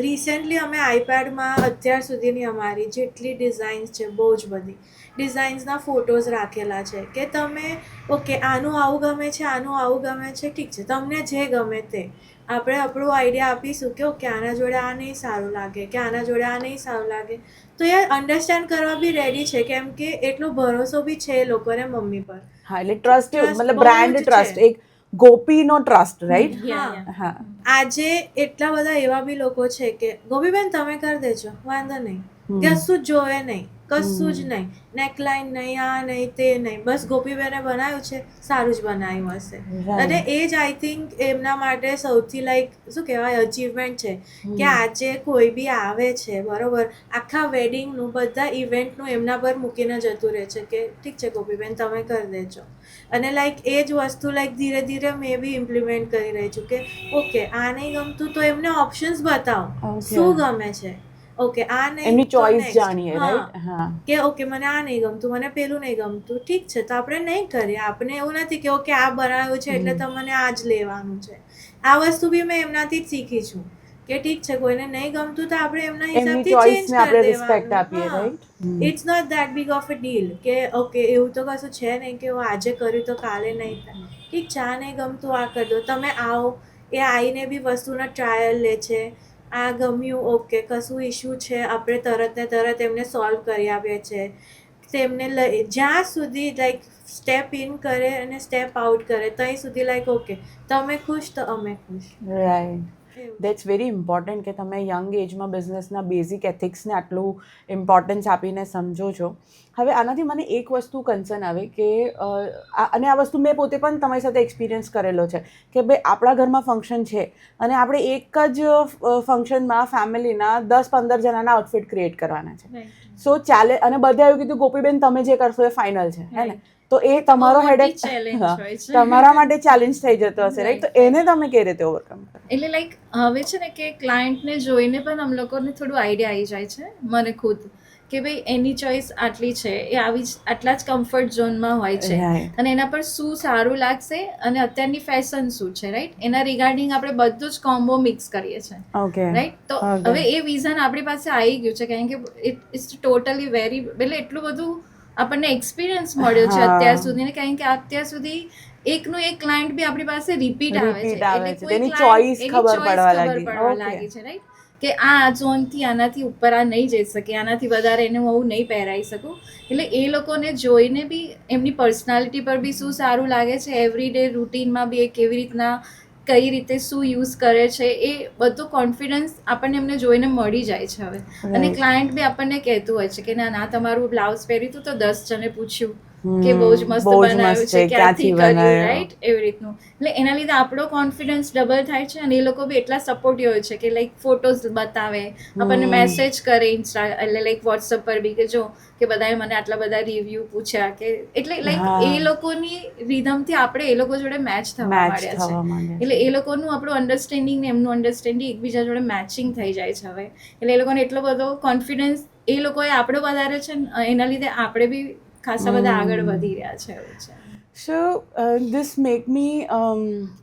Speaker 3: રિસેન્ટલી અમે આઈપેડમાં અત્યાર સુધીની અમારી જેટલી ડિઝાઇન્સ છે, બહુ જ બધી ડિઝાઇન્સના ફોટોઝ રાખેલા છે કે તમે ઓકે આનું આવું ગમે છે, આનું આવું ગમે છે, ઠીક છે, તમને જે ગમે તે આપણે આપણું આઈડિયા આપીશું કે ઓકે આના જોડે આ નહીં સારું લાગે કે આના જોડે આ નહીં સારું લાગે, તો એ અન્ડરસ્ટેન્ડ કરવા બી રેડી છે, કેમ કે એટલો ભરોસો બી છે એ લોકોને મમ્મી પર.
Speaker 2: હા, એટલે ટ્રસ્ટ મતલબ
Speaker 3: બહુ
Speaker 2: બ્રાન્ડ
Speaker 3: જ છે.
Speaker 2: ટ્રસ્ટ, એક ગોપીનો ટ્રસ્ટ, રાઈટ?
Speaker 1: Yeah.
Speaker 2: હા.
Speaker 3: આજે એટલા બધા એવા બી લોકો છે કે ગોપીબેન તમે કરી દેજો, વાંધો નહીં, કશું જ જોવે નહીં, કશું જ નહીં, નેકલાઇન નહીં, આ નહીં, તે નહીં, બસ ગોપીબેને બનાવ્યું છે, સારું જ બનાવ્યું હશે. અને એ જ આઈ થિંક એમના માટે સૌથી લાઈક શું કહેવાય અચીવમેન્ટ છે કે આજે કોઈ બી આવે છે બરોબર, આખા વેડિંગનું બધા ઇવેન્ટનું એમના પર મૂકીને જતું રહે છે કે ઠીક છે ગોપીબેન તમે કરી દેજો. અને લાઈક એ જ વસ્તુ લાઈક ધીરે ધીરે મેં બી ઇમ્પ્લિમેન્ટ કરી રહી છું કે ઓકે આ નહીં ગમતું તો એમને ઓપ્શન્સ બતાવો શું ગમે છે. ઓકે આ નહીં,
Speaker 2: એમની
Speaker 3: તો
Speaker 2: ચોઇસ
Speaker 3: next.
Speaker 2: જાણીએ,
Speaker 3: હા.
Speaker 2: રાઈટ? હા.
Speaker 3: કે ઓકે મને આ નહીં ગમતું, મને પેલું નહીં ગમતું, ઠીક છે તો આપણે નહીં કરીએ. આપણે એવું નથી કે ઓકે આ બનાવ્યું છે એટલે તમને આ જ લેવાનું છે. આ વસ્તુ બી મેં એમનાથી જ શીખી છું કે ઠીક છે કોઈને નહીં ગમતું તો આપણે એમના
Speaker 2: એમની
Speaker 3: હિસાબથી ચેન્જ
Speaker 2: ચોઇસને આપણે
Speaker 3: કરી
Speaker 2: રિસ્પેક્ટ આપીએ,
Speaker 3: દેવાનું.
Speaker 2: Right?
Speaker 3: It's not that big of a deal કે ઓકે એવું તો કશું છે નહીં કે હું આજે કર્યું તો કાલે નહીં થાય. ઠીક છે આ નહીં ગમતું આ કરી દો, તમે આવો, એ આવીને બી વસ્તુના ટ્રાયલ લે છે, આ ગમ્યું ઓકે કશું ઇશ્યુ છે આપણે તરત ને તરત એમને સોલ્વ કરી આપીએ છીએ. તેમને જ્યાં સુધી લાઈક સ્ટેપ ઇન કરે અને સ્ટેપ આઉટ કરે ત્યાં સુધી લાઈક ઓકે તમે ખુશ તો અમે ખુશ.
Speaker 2: રાઈટ.
Speaker 3: એવું.
Speaker 2: દેટ્સ વેરી ઇમ્પોર્ટન્ટ કે તમે યંગ એજમાં બિઝનેસના બેઝિક એથિક્સને આટલું ઇમ્પોર્ટન્સ આપીને સમજો છો. હવે આનાથી મને એક વસ્તુ કન્સર્ન આવે કે અને આ વસ્તુ મેં પોતે પણ તમારી સાથે એક્સપિરિયન્સ કરેલો છે કે ભાઈ આપણા ઘરમાં ફંક્શન છે અને આપણે એક જ ફંક્શનમાં ફેમિલીના 10-15 જણાના આઉટફિટ ક્રિએટ કરવાના છે. સો ચાલે, અને બધા એવું કીધું ગોપીબેન તમે જે કરશો એ ફાઇનલ છે, હે ને? તો એ તમારો હેડેક તમારા માટે ચેલેન્જ થઈ જતો હશે, રાઈટ? તો એને તમે કઈ રીતે ઓવરકમ કરો?
Speaker 1: એટલે લાઈક હવે છે ને કે ક્લાયન્ટને જોઈને પણ આમ લોકોને થોડું આઈડિયા આવી જાય છે મને ખુદ કે ભાઈ એની ચોઈસ આટલી છે, એ આટલા જ કમ્ફર્ટ ઝોનમાં હોય છે અને એના પર શું સારું લાગશે અને અત્યારની ફેશન શું છે, રાઈટ? એના રિગાર્ડિંગ આપણે બધું જ કોમ્બો મિક્સ કરીએ છીએ,
Speaker 2: ઓકે,
Speaker 1: રાઈટ? તો હવે એ વિઝન આપણી પાસે આવી ગયું છે કારણ કે ઇટ્સ ટોટલી વેરી એટલે એટલું બધું આપણને એક્સપિરિયન્સ મળ્યો છે અત્યાર સુધી, કારણ કે અત્યાર સુધી એકનું એક ક્લાયન્ટ બી આપણી પાસે રિપીટ આવે છે એટલે
Speaker 2: તેની ચોઈસ ખબર પડવા લાગી
Speaker 1: છે, રાઈટ? કે આ ઝોનથી આનાથી ઉપર આ નહીં જઈ શકે, આનાથી વધારે એને હું નહીં પહેરાવી શકું. એટલે એ લોકોને જોઈને બી એમની પર્સનાલિટી પર બી શું સારું લાગે છે, એવરીડે રૂટીનમાં બી એ કેવી રીતના કઈ રીતે શું યુઝ કરે છે, એ બધું કોન્ફિડન્સ આપણને એમને જોઈને મળી જાય છે હવે. અને ક્લાયન્ટ બી આપણને કહેતું હોય છે કે ના તમારું બ્લાઉઝ પહેર્યું હતું તો 10 જણે પૂછ્યું કે બહુ જ મસ્ત બનાવ્યું છે, ક્યાંથી કર્યું, રાઈટ? એવી રીતનું. એટલે એના લીધે આપણો કોન્ફિડન્સ ડબલ થાય છે અને એ લોકો બી એટલા સપોર્ટિવ હોય છે કે લાઈક ફોટોઝ બતાવે, આપણને મેસેજ કરે એટલે લાઈક વોટ્સઅપ પર બી કે જો કે બધાએ મને આટલા બધા રિવ્યુ પૂછ્યા કે એટલે લાઈક એ લોકોની રિધમથી આપણે એ લોકો જોડે મેચ થવા માંડ્યા છે. એટલે એ લોકોનું આપણું અન્ડરસ્ટેન્ડિંગ ને એમનું અન્ડરસ્ટેન્ડિંગ એકબીજા જોડે મેચિંગ થઈ જાય છે હવે. એટલે એ લોકોને એટલો બધો કોન્ફિડન્સ એ લોકોએ આપણો વધારે છે ને એના લીધે આપણે બી ખાસા બધા આગળ વધી રહ્યા છે એવું છે.
Speaker 2: સો ધીસ મેક મી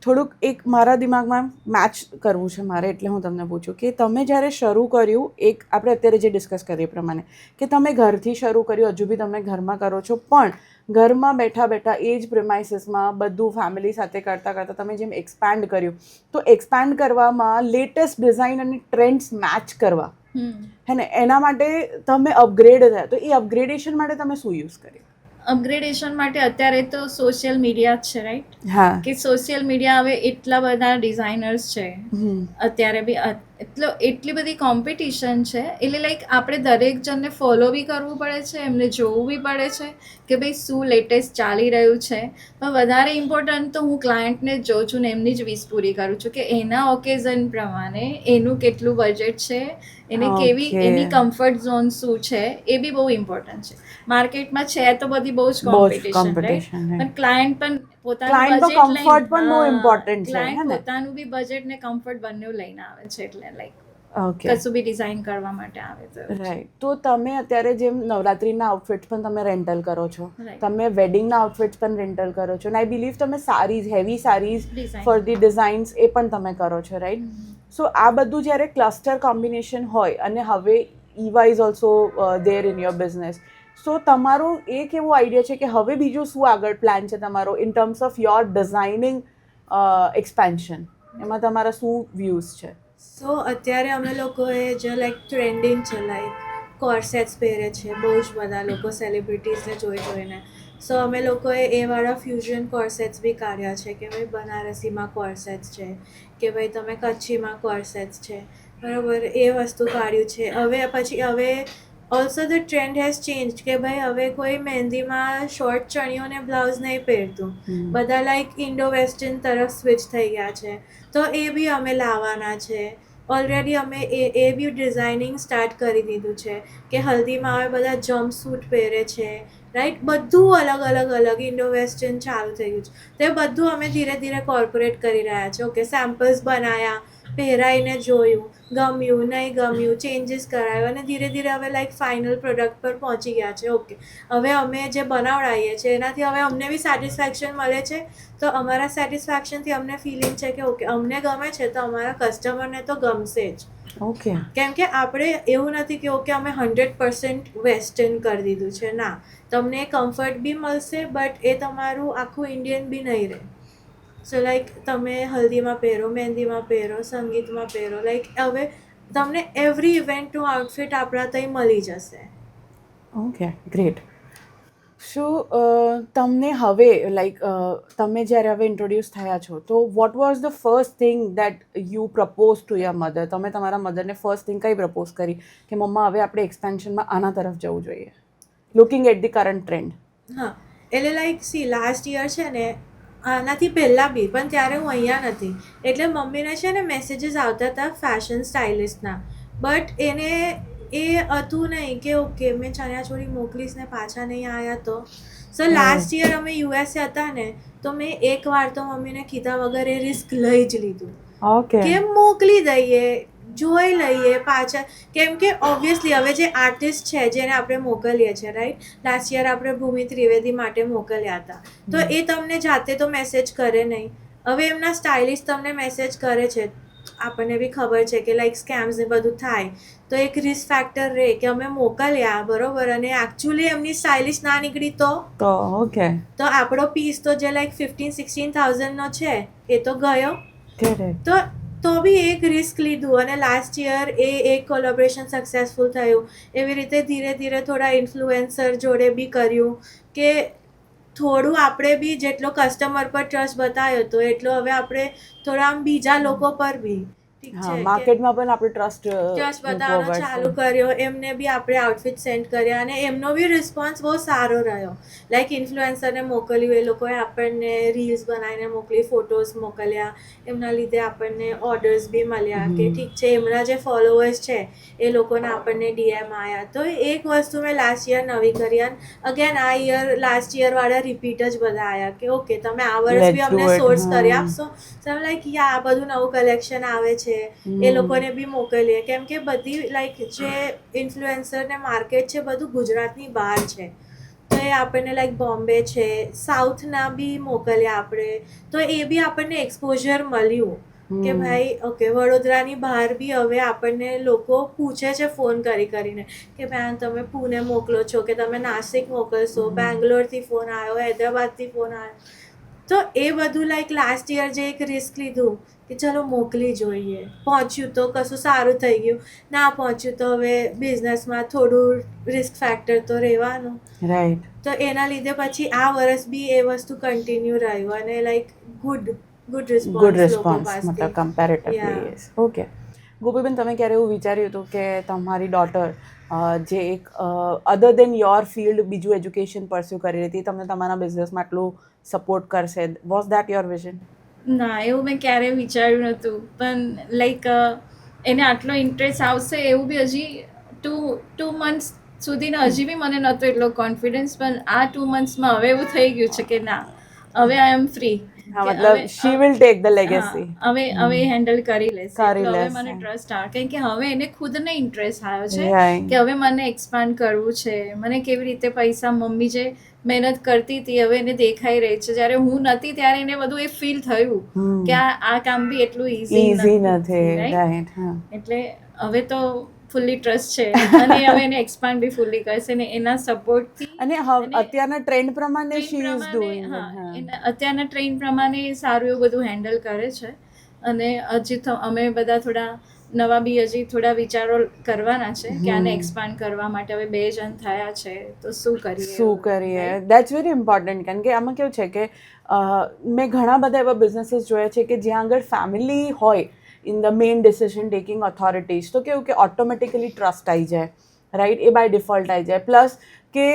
Speaker 2: થોડુંક એક મારા દિમાગમાં મેચ કરવું છે મારે, એટલે હું તમને પૂછું કે તમે જ્યારે શરૂ કર્યું, એક આપણે અત્યારે જે ડિસ્કસ કરીએ પ્રમાણે કે તમે ઘરથી શરૂ કર્યું, હજુ બી તમે ઘરમાં કરો છો, પણ ઘરમાં બેઠા બેઠા એ જ પ્રિમાઇસીસમાં બધું ફેમિલી સાથે કરતાં કરતાં તમે જેમ એક્સપેન્ડ કર્યું, તો એક્સપેન્ડ કરવામાં લેટેસ્ટ ડિઝાઇન અને ટ્રેન્ડ્સ મેચ કરવા, હે ને, એના માટે તમે અપગ્રેડ થયા. તો એ અપગ્રેડેશન માટે તમે શું યુઝ કર્યું?
Speaker 1: અપગ્રેડેશન માટે અત્યારે તો સોશિયલ મીડિયા જ છે, રાઈટ?
Speaker 2: હા,
Speaker 1: કે સોશિયલ મીડિયા હવે એટલા બધા ડિઝાઇનર્સ છે અત્યારે બી એટલી બધી કોમ્પિટિશન છે, એટલે લાઈક આપણે દરેક જણને ફોલો બી કરવું પડે છે, એમને જોવું બી પડે છે કે ભાઈ શું લેટેસ્ટ ચાલી રહ્યું છે. પણ વધારે ઇમ્પોર્ટન્ટ તો હું ક્લાયન્ટને જ જોઉં છું ને એમની જ વીસ પૂરી કરું છું કે એના ઓકેઝન પ્રમાણે એનું કેટલું બજેટ છે, એને કેવી
Speaker 2: Okay.
Speaker 1: એની કમ્ફર્ટ ઝોન શું છે, એ બી બહુ ઇમ્પોર્ટન્ટ છે. માર્કેટમાં છે તો બધી બહુ જ
Speaker 2: બહુ જ
Speaker 1: કોમ્પિટિશન,
Speaker 2: competition,
Speaker 1: રાઈટ?
Speaker 2: right.
Speaker 1: પણ ક્લાયન્ટ પણ પોતાનું
Speaker 2: Client નો
Speaker 1: બજેટ
Speaker 2: comfort પણ બહુ important છે, હે
Speaker 1: ક્લાયન્ટ
Speaker 2: ને?
Speaker 1: પોતાનું બી બજેટ ને કમ્ફર્ટ બંને લઈને આવે છે, એટલે લાઈક
Speaker 2: ઓકે,
Speaker 1: કશું બી ડિઝાઇન કરવા માટે આવે તો એવું છે.
Speaker 2: રાઈટ. તો તમે અત્યારે જેમ નવરાત્રીના આઉટફિટ્સ પણ તમે રેન્ટલ કરો છો,
Speaker 1: Right.
Speaker 2: તમે વેડિંગના આઉટફિટ્સ પણ રેન્ટલ કરો છો, અને આઈ બિલીવ તમે saris, heavy saris
Speaker 1: Design.
Speaker 2: For the designs એ પણ તમે કરો છો, રાઈટ? સો આ બધું જ્યારે ક્લસ્ટર કોમ્બિનેશન હોય અને હવે Eva is also there in your business, so તમારો એક એવો આઈડિયા છે કે હવે બીજું શું આગળ પ્લાન છે તમારો in terms of your designing expansion, એમાં તમારા શું વ્યૂઝ છે?
Speaker 3: સો અત્યારે અમે લોકોએ જે લાઈક ટ્રેન્ડિંગ છે, લાઈક કોર્સેટ્સ પહેરે છે બહુ જ બધા લોકો, સેલિબ્રિટીઝને જોઈને. સો અમે લોકોએ એ વાળા ફ્યુઝન કોર્સેટ્સ બી કાઢ્યા છે કે ભાઈ બનારસીમાં કોર્સેટ્સ છે, કે ભાઈ તમે કચ્છીમાં કોર્સેટ્સ છે, બરાબર? એ વસ્તુ કાઢ્યું છે. હવે also the trend has change કે ભાઈ હવે કોઈ મહેંદીમાં શોર્ટ ચણિયો ને બ્લાઉઝ નહીં પહેરતું, બધા લાઈક ઇન્ડો વેસ્ટર્ન તરફ સ્વિચ થઈ ગયા છે. તો એ બી અમે લાવવાના છે. ઓલરેડી અમે એ બી ડિઝાઇનિંગ સ્ટાર્ટ કરી દીધું છે કે હલ્દીમાં હવે બધા જમ્પ સૂટ પહેરે છે, રાઈટ? બધું અલગ ઇન્ડો વેસ્ટર્ન ચાલુ થઈ ગયું છે. તો એ બધું અમે ધીરે ધીરે કોર્પોરેટ કરી રહ્યા છે. ઓકે, સેમ્પલ્સ બનાવ્યા, પહેરાઈને જોયું, ગમ્યું નહીં ગમ્યું, ચેન્જીસ કરાયો, અને ધીરે ધીરે હવે લાઈક ફાઇનલ પ્રોડક્ટ પર પહોંચી ગયા છે. ઓકે, હવે અમે જે બનાવડાવીએ છીએ એનાથી હવે અમને બી સેટિસ્ફેક્શન મળે છે. તો અમારા સેટિસ્ફેક્શનથી અમને ફિલિંગ છે કે ઓકે, અમને ગમે છે તો અમારા કસ્ટમરને તો ગમશે જ.
Speaker 2: ઓકે,
Speaker 3: કેમ કે આપણે એવું નથી કે ઓકે અમે 100% વેસ્ટર્ન કરી દીધું છે, ના. તમને કમ્ફર્ટ બી મળશે, બટ એ તમારું આખું ઇન્ડિયન બી નહીં રહે. સો લાઈક તમે હલ્દીમાં પહેરો, મહેંદીમાં પહેરો, સંગીતમાં પહેરો, લાઈક હવે તમને એવરી ઇવેન્ટનું આઉટફિટ આપણા ત્યાં મળી જશે.
Speaker 2: Okay, great. શું તમને હવે લાઈક તમે જ્યારે હવે ઇન્ટ્રોડ્યુસ થયા છો, તો what was the first thing that you propose to your mother? તમે તમારા મધરને ફર્સ્ટ થિંગ કઈ પ્રપોઝ કરી કે મમ્મા હવે આપણે એક્સપેન્શનમાં આના તરફ જવું જોઈએ, looking at the current trend?
Speaker 3: હા, એટલે લાઈક સી લાસ્ટ યર છે ને, આનાથી પહેલાં બી, પણ ત્યારે હું અહીંયા નથી, એટલે મમ્મીને છે ને મેસેજીસ આવતા હતા ફેશન સ્ટાઇલિસ્ટના, બટ એને એ હતું નહીં કે ઓકે મેં ચણિયાચોળી મોકલીશ ને પાછા નહીં આવ્યા તો. સો લાસ્ટ યર અમે યુએસએ હતા ને, તો મેં એકવાર તો મમ્મીને કીધા વગર એ રિસ્ક લઈ જ લીધું
Speaker 2: ઓકે,
Speaker 3: કે મોકલી દઈએ, જોઈ લઈએ પાછા. કેમ કે ઓબ્વિયસલી હવે જે આર્ટિસ્ટ છે જેને આપણે મોકલીએ છીએ, રાઈટ? લાસ્ટ યર આપણે ભૂમિ ત્રિવેદી માટે મોકલ્યા હતા, તો એ તમને જાતે તો મેસેજ કરે નહીં. હવે એમના સ્ટાઇલિસ્ટ તમને મેસેજ કરે છે, આપણને બી ખબર છે કે લાઈક સ્કેમ્સ ને બધું થાય, તો એક રિસ્ક ફેક્ટર રહે કે અમે મોકલ્યા બરોબર અને એકચ્યુઅલી એમની સ્ટાઇલિસ્ટ ના નીકળી તો
Speaker 2: ઓકે,
Speaker 3: તો આપણો પીસ તો જે લાઈક 15,000-16,000નો છે એ તો ગયો.
Speaker 2: કરેક્ટ.
Speaker 3: તો બી એક રિસ્ક લીધું અને લાસ્ટ યર એ એક કોલેબોરેશન સક્સેસફુલ થયું. એવી રીતે ધીરે ધીરે થોડા ઇન્ફ્લુએન્સર જોડે બી કર્યું કે થોડું આપણે બી જેટલો કસ્ટમર પર ટ્રસ્ટ બતાવ્યો હતો એટલો હવે આપણે થોડા આમ બીજા લોકો પર બી, ઠીક
Speaker 2: હા,
Speaker 3: છે,
Speaker 2: માર્કેટમાં પણ આપણે ટ્રસ્ટ
Speaker 3: બતાવવાનો ચાલુ કર્યો. એમને બી આપણે આઉટફિટ સેન્ડ કર્યા અને એમનો બી રિસ્પોન્સ બહુ સારો રહ્યો. લાઈક ઇન્ફ્લુએન્સરને મોકલ્યું, એ લોકોએ આપણને રીલ્સ બનાવીને મોકલી, ફોટોઝ મોકલ્યા, એમના લીધે આપણને ઓર્ડર્સ બી મળ્યા કે ઠીક છે, એમના જે ફોલોવર્સ છે એ લોકોને આપણને ડીએમ આવ્યા. તો એક વસ્તુ મેં લાસ્ટ યર નવી કરી અને અગેન આ યર લાસ્ટ યરવાળા રિપીટ જ બધા આવ્યા કે ઓકે તમે આ વર્ષ બી અમને સોર્સ કરી આપશો. તો લાઈક આ બધું નવું કલેક્શન આવે છે એ લોકોને બી મોકલીએ. કેમ કે બધી લાઈક જે ઇન્ફ્લુએન્સર ને માર્કેટ છે બધું ગુજરાતની બહાર છે, તો એ આપણને લાઈક બોમ્બે છે, સાઉથના બી મોકલ્યા આપણે, તો એ બી આપણને એક્સપોઝર મળ્યું કે ભાઈ ઓકે વડોદરાની બહાર બી હવે આપણને લોકો પૂછે છે ફોન કરીને કે ભાઈ તમે પુણે મોકલો છો કે તમે નાસિક મોકલશો, બેંગ્લોરથી ફોન આવ્યો, હૈદરાબાદથી ફોન આવ્યો. તો એ બધું લાઈક લાસ્ટ યર જે એક રિસ્ક લીધું કે ચલો મોકલી જોઈએ, પહોંચ્યું તો કશું સારું થઈ ગયું, ના પહોંચ્યું તો હવે બિઝનેસમાં થોડું રિસ્ક ફેક્ટર તો રહેવાનું,
Speaker 2: રાઈટ.
Speaker 3: તો એના લીધે પછી આ વર્ષ બી એ વસ્તુ કન્ટિન્યુ રહ્યું અને લાઈક ગુડ
Speaker 2: ગુડ
Speaker 3: રિસ્પોન્સ લોકો
Speaker 2: રિસ્પોન્સ મતલબ
Speaker 3: પાસેથી.
Speaker 2: કમ્પેરેટિવલી. ઓકે, ગોપીબેન, તમે ક્યારે એવું વિચાર્યું હતું કે તમારી ડોટર જે એક અધર દેન યોર ફિલ્ડ બીજું એજ્યુકેશન પરસ્યુ કરી રહી હતી, તમને તમારા બિઝનેસમાં આટલું સપોર્ટ કરશે? Was that your vision?
Speaker 1: ના, એવું મેં ક્યારેય વિચાર્યું નહોતું, પણ લાઈક એને આટલો ઇન્ટરેસ્ટ આવશે એવું બી હજી ટુ મંથ્સ સુધીને હજી બી મને નહોતો એટલો કોન્ફિડન્સ, પણ આ 2 મંથ્સમાં હવે એવું થઈ ગયું છે કે ના, હવે આઈ એમ ફ્રી.
Speaker 2: હા, મતલબ she will take the legacy.
Speaker 1: હવે હેન્ડલ કરી લેશે,
Speaker 2: કરી
Speaker 1: એટલે હવે
Speaker 2: લેશે.
Speaker 1: મને ટ્રસ્ટ આવે, કારણ કે હવે એને ખુદને ઇન્ટરેસ્ટ આવ્યો છે
Speaker 2: Right.
Speaker 1: કે હવે મને એક્સપાન્ડ કરવું છે, મને કેવી રીતે પૈસા, મમ્મી જે મહેનત કરતી હતી હવે એને દેખાઈ રહી છે. જ્યારે હું નથી ત્યારે એને બધું એ ફીલ થયું કે આ કામ બી એટલું
Speaker 2: ઈઝી નથી.
Speaker 1: right?
Speaker 2: રાઈટ. હા.
Speaker 1: એટલે હવે તો ફૂલ્લી ટ્રસ્ટ છે, અને હવે એને એક્સપાન્ડ બી ફૂલ્લી કરશે, ને એના સપોર્ટથી
Speaker 2: અને અત્યારના ટ્રેન્ડ પ્રમાણે શી ઇઝ ડુઇંગ.
Speaker 1: અત્યારના ટ્રેન્ડ પ્રમાણે એ સારું એવું બધું હેન્ડલ કરે છે. અને હજી તો અમે બધા થોડા નવા બી હજી થોડા વિચારો કરવાના છે કે આને એક્સપાન્ડ કરવા માટે. હવે 2 જણ થયા છે તો શું કરીએ.
Speaker 2: દેટ્સ વેરી ઇમ્પોર્ટન્ટ, કારણ કે આમાં કેવું છે કે મેં ઘણા બધા એવા બિઝનેસીસ જોયા છે કે જ્યાં આગળ ફેમિલી હોય in the main decision taking authorities, તો કેવું કે ઓટોમેટિકલી ટ્રસ્ટ આવી જાય, રાઈટ? એ બાય ડિફોલ્ટ આવી જાય. પ્લસ કે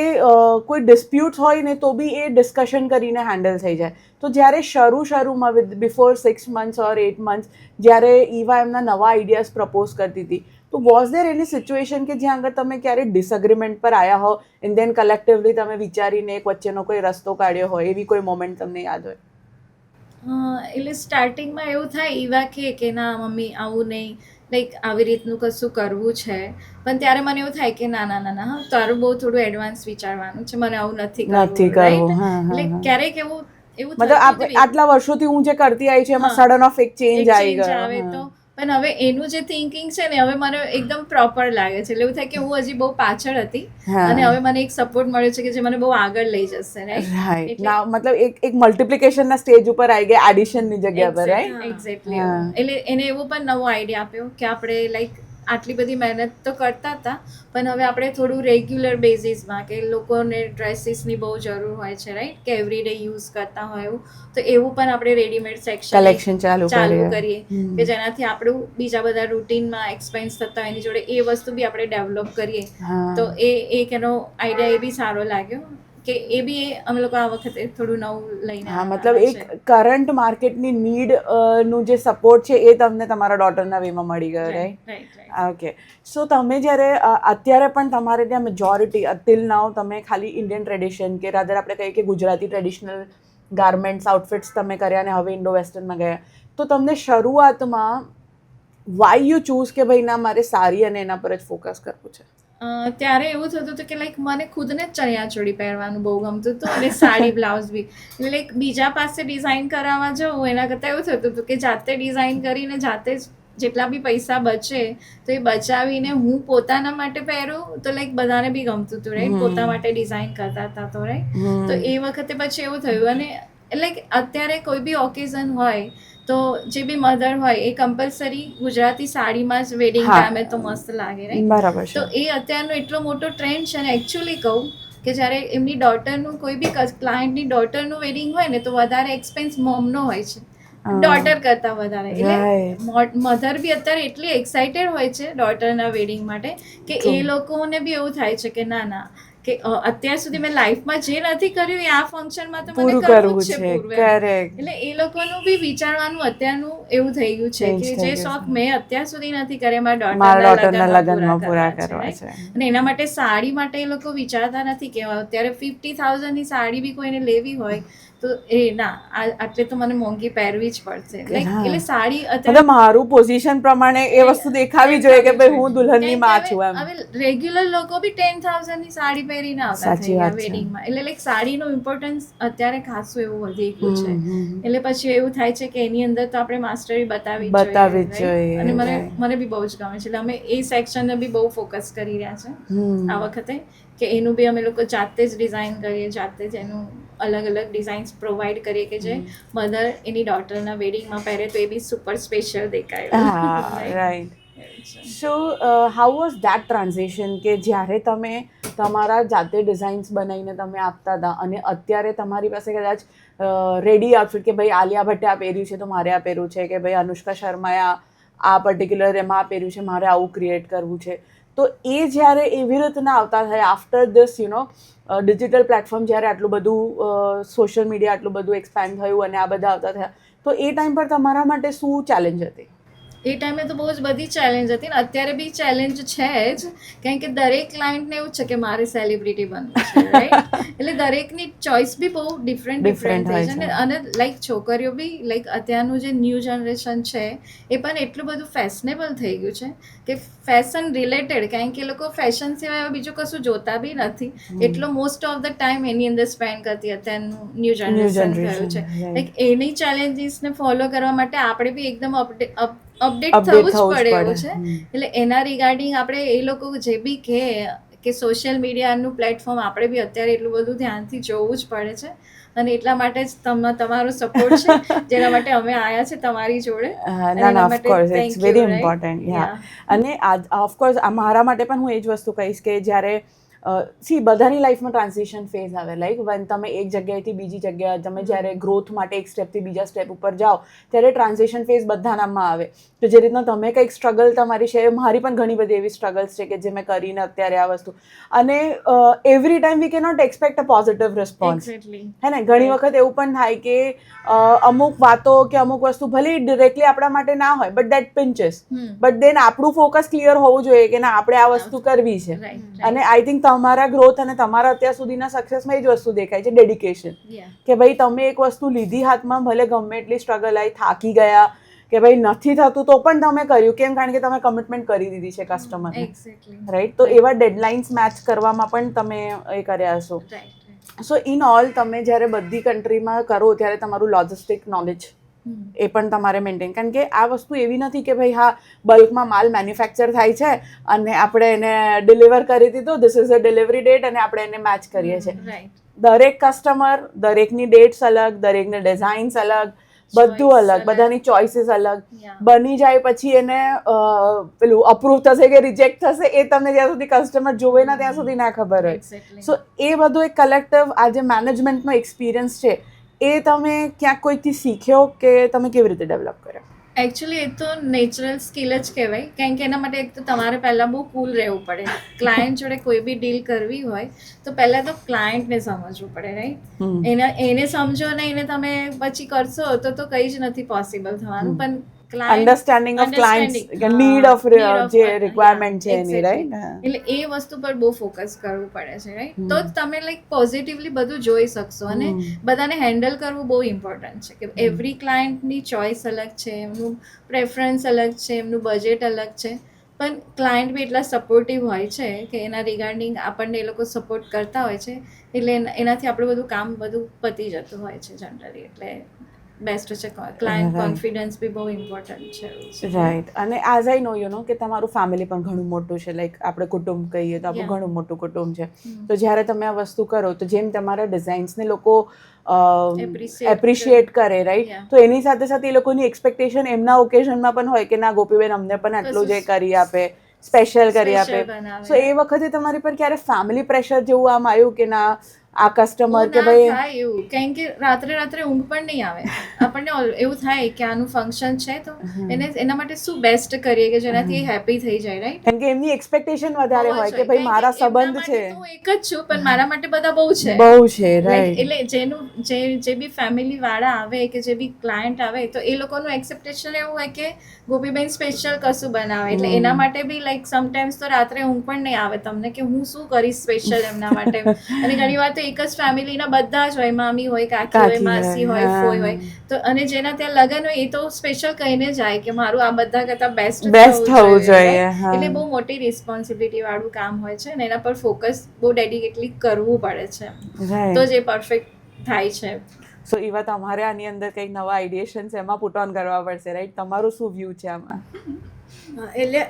Speaker 2: કોઈ ડિસ્પ્યુટ હોય ને તો બી એ ડિસ્કશન કરીને હેન્ડલ થઈ જાય. તો જ્યારે શરૂમાં બિફોર 6 months ઓર 8 months જ્યારે ઈવા એમના નવા આઈડિયાઝ પ્રપોઝ કરતી હતી, તો વોઝ દેર એની સિચ્યુએશન કે જ્યાં આગળ તમે ક્યારે ડિસએગ્રીમેન્ટ પર આવ્યા હો એન્ડ દેન કલેક્ટિવલી તમે વિચારીને એક વચ્ચેનો કોઈ રસ્તો કાઢ્યો હોય, એવી કોઈ મોમેન્ટ તમને યાદ હોય?
Speaker 1: એટલે સ્ટાર્ટિંગમાં એવું થાય, ઈવા કે ના મમ્મી આવું નહીં, લાઈક આવી રીતનું કશું કરવું છે, પણ ત્યારે મને એવું થાય કે ના ના ના ના, હા તારું બહુ થોડું એડવાન્સ વિચારવાનું છે, મને આવું નથી કરવું. એટલે ક્યારેક એવું
Speaker 2: મતલબ આટલા વર્ષોથી હું જે કરતી આવી છું એમાં સડન ઓફ એક ચેન્જ આવી ગયો
Speaker 1: આવે તો. પણ હવે એનું જે થિંકિંગ છે ને હવે મને એકદમ પ્રોપર લાગે છે. એટલે એવું થાય કે હું હજી બહુ પાછળ હતી અને હવે મને એક સપોર્ટ મળ્યો છે કે જે મને બહુ આગળ લઈ જશે.
Speaker 2: રાઈટ. નાઉ મતલબ એક મલ્ટિપ્લિકેશનના સ્ટેજ ઉપર આવી ગયા, એડિશનની જગ્યા પર, રાઈટ?
Speaker 1: એક્ઝેક્ટલી. એટલે એને એવો પણ નવો આઈડિયા આપ્યો કે આપણે લાઈક આટલી બધી મહેનત તો કરતા હતા, પણ હવે આપણે થોડું રેગ્યુલર બેઝિસમાં, કે લોકોને ડ્રેસીસની બહુ જરૂર હોય છે, રાઈટ, કે એવરીડે યુઝ કરતા હોય એવું, તો એવું પણ આપણે રેડીમેડ સેક્શન
Speaker 2: કલેક્શન ચાલુ
Speaker 1: કરીએ કે જેનાથી આપણું બીજા બધા રૂટીનમાં એક્સપેન્સ થતા હોય એની જોડે એ વસ્તુ બી આપણે ડેવલપ કરીએ. તો એ એક એનો આઈડિયા એ બી સારો લાગ્યો કે એ બી અમે લોકો આ વખતે થોડું નવું લઈને.
Speaker 2: હા, મતલબ એક કરંટ માર્કેટની નીડ નું જે સપોર્ટ છે એ તમને તમારા ડોટરના વેમાં મળી ગયો, રાઈટ? ઓકે. સો તમે જ્યારે અત્યારે પણ તમારે ત્યાં મેજોરિટી ટિલ નાઉ તમે ખાલી ઇન્ડિયન ટ્રેડિશન, કે રાધર આપણે કહીએ કે ગુજરાતી ટ્રેડિશનલ ગાર્મેન્ટ્સ, આઉટફિટ્સ તમે કર્યા અને હવે ઇન્ડો વેસ્ટર્નમાં ગયા, તો તમને શરૂઆતમાં વાય યુ ચૂઝ કે ભાઈ ના મારે સારી અને એના પર જ ફોકસ કરવું છે?
Speaker 1: ત્યારે એવું થતું હતું કે લાઈક મને ખુદને જ ચણિયા ચોળી પહેરવાનું બહુ ગમતું હતું, અને સાડી બ્લાઉઝ બી. એટલે લાઈક બીજા પાસે ડિઝાઇન કરાવવા જવું એના કરતાં એવું થતું હતું કે જાતે ડિઝાઇન કરીને જાતે જ જેટલા બી પૈસા બચે તો એ બચાવીને હું પોતાના માટે પહેરું, તો લાઈક બધાને બી ગમતું હતું, રાઈટ? પોતા માટે ડિઝાઇન કરતા હતા તો, રાઈટ? તો એ વખતે પછી એવું થયું. અને લાઈક અત્યારે કોઈ બી ઓકેઝન હોય તો જે બી મધર હોય એ કમ્પલસરી ગુજરાતી સાડીમાં જ વેડિંગ ટાઈમે તો મસ્ત લાગે, રાઈટ?
Speaker 2: બરાબર છે.
Speaker 1: તો એ અત્યારનો એટલો મોટો ટ્રેન્ડ છે ને. એકચ્યુઅલી કહું કે જ્યારે એમની ડોટરનું કોઈ બી ક્લાયન્ટની ડોટરનું વેડિંગ હોય ને તો વધારે એક્સપેન્સ મોમનો હોય છે, ડોટર કરતાં વધારે. એટલે મધર બી અત્યારે એટલી એક્સાઇટેડ હોય છે ડોટરના વેડિંગ માટે કે એ લોકોને બી એવું થાય છે કે ના ના, કે અત્યાર સુધી મેં લાઈફમાં જે નથી કર્યું એ આ ફંક્શનમાં તો મને કરવું જ છે પૂરું. એટલે એ લોકોનું બી વિચારવાનું અત્યારનું એવું થઈ ગયું છે કે જે શોખ મેં અત્યાર સુધી નથી કર્યા મારા ડોટરના લગ્નમાં પૂરા કરવા છે. અને એના માટે સાડી માટે એ લોકો વિચારતા નથી કે અત્યારે 50,000 ની સાડી બી કોઈને લેવી હોય તો એ ના, આટલે તો મને મોંઘી પહેરવી જ પડશે. એટલે સાડી અત્યારે
Speaker 2: મારું પોઝિશન પ્રમાણે એ વસ્તુ દેખાવી જોઈએ કે ભાઈ હું દુલ્હનની માં છું એમ.
Speaker 1: હવે રેગ્યુલર લોકો બી 10,000 ની સાડી પહેરીને આવતા થઈ ગયા વેડિંગમાં. એટલે લાઈક સાડીનું ઇમ્પોર્ટન્સ અત્યારે ખાસું એવું વધી ગયું છે. એટલે પછી એવું થાય છે કે એની અંદર તો આપણે માસ્ટરી બતાવી જ જોઈએ. અને મને બી બહુ જ ગમે છે. એટલે અમે એ સેક્શનને બી બહુ ફોકસ કરી રહ્યા છે આ વખતે, કે એનું બી અમે લોકો જાતે જ ડિઝાઇન કરીએ, જાતે જ એનું અલગ અલગ ડિઝાઇન્સ પ્રોવાઈડ કરીએ કે જે મધર એની ડોટરના વેડિંગમાં પહેરે તો એ બી સુપર સ્પેશિયલ દેખાય.
Speaker 2: Right. So how was that transition કે જ્યારે તમે તમારા જાતે ડિઝાઇન્સ બનાવીને તમે આપતા હતા અને અત્યારે તમારી પાસે કદાચ રેડી આઉટફિટ કે ભાઈ આલિયા ભટ્ટે આ પહેર્યું છે તો મારે આ પહેરવું છે, કે ભાઈ અનુષ્કા શર્માએ આ પર્ટિક્યુલર એમાં આ પહેર્યું છે, મારે આવું ક્રિએટ કરવું છે. તો એ જ્યારે એવી રીતના આવતા થયા આફ્ટર ધીસ ડિજિટલ પ્લેટફોર્મ જ્યારે આટલું બધું સોશિયલ મીડિયા આટલું બધું એક્સપેન્ડ થયું અને આ બધા આવતા થયા, તો એ ટાઈમ પર તમારા માટે શું ચેલેન્જ હતી?
Speaker 1: એ ટાઈમે તો બહુ જ બધી ચેલેન્જ હતી ને અત્યારે બી ચેલેન્જ છે જ, કારણ કે દરેક ક્લાયન્ટને એવું છે કે મારે સેલિબ્રિટી બનવું છે, રાઈટ? એટલે દરેકની ચોઇસ બી બહુ ડિફરન્ટ થઈ છે અને લાઈક છોકરીઓ બી લાઈક અત્યારનું જે ન્યૂ જનરેશન છે એ પણ એટલું બધું ફેશનેબલ થઈ ગયું છે કે ફેશન રિલેટેડ, કારણ કે એ લોકો ફેશન સિવાય બીજું કશું જોતા બી નથી, એટલો મોસ્ટ ઓફ ધ ટાઈમ એની અંદર સ્પેન્ડ કરતી અત્યારનું ન્યૂ જનરેશન થયું છે. લાઈક એની ચેલેન્જીસને ફોલો કરવા માટે આપણે બી એકદમ અપડેટ થવું જ પડે એવું છે. એટલે એના રિગાર્ડિંગ આપણે એ લોકો જે બી કે સોશિયલ મીડિયાનું પ્લેટફોર્મ આપણે બી અત્યારે એટલું બધું ધ્યાનથી જોવું જ પડે છે અને એટલા માટે જ તમારો સપોર્ટ છે જેના માટે અમે આવ્યા છે તમારી જોડે.
Speaker 2: Of course it's very important. અને ઓફકોર્સ મારા માટે પણ હું એ જ વસ્તુ કહીશ કે જ્યારે બધાની લાઈફમાં ટ્રાન્ઝિશન ફેઝ આવે, લાઈક વન તમે એક જગ્યાએથી બીજી જગ્યાએ તમે જ્યારે ગ્રોથ માટે એક સ્ટેપથી બીજા સ્ટેપ ઉપર જાઓ ત્યારે ટ્રાન્ઝિશન ફેઝ બધાનામાં આવે. તો જે રીતના તમે કંઈક સ્ટ્રગલ તમારી છે, મારી પણ ઘણી બધી એવી સ્ટ્રગલ્સ છે કે જે મેં કરીને અત્યારે આ વસ્તુ, અને એવરી ટાઈમ વી કે not expect a positive response, હે ને? ઘણી વખત એવું પણ થાય કે અમુક વાતો કે અમુક વસ્તુ ભલે ડિરેક્ટલી આપણા માટે ના હોય, બટ દેટ પિન્ચેસ, બટ દેન આપણું ફોકસ ક્લિયર હોવું જોઈએ કે ના આપણે આ વસ્તુ કરવી છે. અને આઈ થિંક તમારા ગ્રોથ અને તમારા અત્યાર સુધીના સક્સેસમાં એ જ વસ્તુ દેખાય છે, ડેડિકેશન. કે ભાઈ તમે એક વસ્તુ લીધી હાથમાં, ભલે ગમે એટલી સ્ટ્રગલ આવી, થાકી ગયા કે ભાઈ નથી થતું તો પણ તમે કર્યું. કેમ? કારણ કે તમે કમિટમેન્ટ કરી દીધી છે કસ્ટમરને, રાઈટ? તો એવા ડેડલાઇન્સ મેચ કરવામાં પણ તમે એ કર્યા હશો. સો ઇન ઓલ તમે જ્યારે બધી કન્ટ્રીમાં કરો ત્યારે તમારું લોજિસ્ટિક નોલેજ એ પણ તમારે મેન્ટેન, કારણ કે આ વસ્તુ એવી નથી કે ભાઈ હા બલ્કમાં માલ મેન્યુફેક્ચર થાય છે અને આપણે એને ડિલિવર કરી દીધું, this is a delivery date અને આપણે એને મેચ કરીએ છીએ. દરેક કસ્ટમર, દરેકની ડેટ્સ અલગ, દરેકની ડિઝાઇન્સ અલગ, બધું અલગ, બધાની ચોઇસીસ અલગ. બની જાય પછી એને પેલું અપ્રૂવ થશે કે રિજેક્ટ થશે એ તમને જ્યાં સુધી કસ્ટમર જોવે ના ત્યાં સુધી ના ખબર હોય. સો એ બધું એક કલેક્ટિવ આ જે મેનેજમેન્ટનો એક્સપિરિયન્સ છે એ તમે ક્યાંક કોઈથી શીખ્યો કે તમે કેવી રીતે ડેવલપ કર્યો?
Speaker 1: એકચ્યુઅલી એ તો નેચરલ સ્કિલ જ કહેવાય, કારણ કે એના માટે એક તો તમારે પહેલાં બહુ કૂલ રહેવું પડે. ક્લાયન્ટ જોડે કોઈ બી ડીલ કરવી હોય તો પહેલાં તો ક્લાયન્ટને સમજવું પડે, રાઈટ? એને સમજો ને એને તમે પછી કરશો તો કંઈ જ નથી પોસિબલ થવાનું. પણ
Speaker 2: understanding of clients, need of જે રિક્વાયરમેન્ટ છે એની, રાઈટ?
Speaker 1: એટલે એ વસ્તુ પર બહુ ફોકસ કરવું પડે છે, રાઈટ? તો જ તમે લાઈક પોઝિટિવલી બધું જોઈ શકશો. અને બધાને હેન્ડલ કરવું બહુ ઇમ્પોર્ટન્ટ છે કે એવરી ક્લાયન્ટની ચોઇસ અલગ છે, એમનું પ્રેફરન્સ અલગ છે, એમનું બજેટ અલગ છે. પણ ક્લાયન્ટ બી એટલા સપોર્ટિવ હોય છે કે એના રિગાર્ડિંગ આપણને એ લોકો સપોર્ટ કરતા હોય છે, એટલે એનાથી આપણું બધું કામ બધું પતી જતું હોય છે જનરલી. એટલે બેસ્ટ છે, ક્લાયન્ટ કોન્ફિડન્સ બી બહુ ઇમ્પોર્ટન્ટ છે.
Speaker 2: રાઈટ. અને as I no you know કે તમારું ફેમિલી પણ ઘણું મોટું છે, લાઈક આપણે કુટુંબ કહીએ તો આપણું ઘણું મોટું કુટુંબ છે. તો જ્યારે તમે આ વસ્તુ કરો તો જેમ તમારા ડિઝાઇન્સને લોકો એપ્રિશિએટ કરે, રાઈટ? તો એની સાથે સાથે એ લોકોની એક્સપેક્ટેશન એમના ઓકેઝનમાં પણ હોય કે ના ગોપીબેન અમને પણ આટલું જે કરી આપે, સ્પેશિયલ કરી આપે. સો એ વખતે તમારી પર ક્યારે ફેમિલી પ્રેશર જેવું આમ આવ્યું કે ના આ કસ્ટમર કે ભાઈ
Speaker 1: એવું? કારણ કે રાત્રે ઊંઘ પણ નહીં આવે. આપણને એવું થાય કે આનું ફંક્શન છે તો એના માટે શું બેસ્ટ કરીએ કે જેનાથી હેપી થઈ જાય, રાઈટ?
Speaker 2: કારણ કે એમની એક્સપેક્ટેશન વધારે હોય કે ભાઈ મારા સંબંધ છે.
Speaker 1: હું એક જ છું પણ મારા માટે બધા બહુ છે,
Speaker 2: રાઈટ?
Speaker 1: એટલે જે બી ફેમિલી વાળા આવે કે જે બી ક્લાયન્ટ આવે તો એ લોકોનું એક્સપેક્ટેશન એવું હોય કે ગોપીબેન સ્પેશિયલ કશું બનાવે. એટલે એના માટે બી લાઈક સમટાઈમ્સ તો રાત્રે ઊંઘ પણ નહીં આવે તમને કે હું શું કરીશ સ્પેશિયલ એમના માટે. અને ઘણી વાર તો એક જ ફેમિલીના બધા જ હોય, મામી હોય, કાકી હોય, માસી હોય, ફોઈ હોય. તો અને જેના ત્યાં લગન હોય એ તો સ્પેશિયલ કહીને જાય કે મારું આ બધા કરતાં બેસ્ટ થવું જોઈએ. એટલે બહુ મોટી રિસ્પોન્સિબિલિટી વાળું કામ હોય છે અને એના પર ફોકસ બહુ ડેડિકેટલી કરવું પડે છે, તો જ એ પરફેક્ટ થાય છે.
Speaker 2: સો એવા તમારે આની અંદર કંઈક નવા આઈડિએશન્સ એમાં પુટ ઓન કરવા પડશે, રાઈટ? તમારું શું વ્યૂ છે આમાં?
Speaker 3: એટલે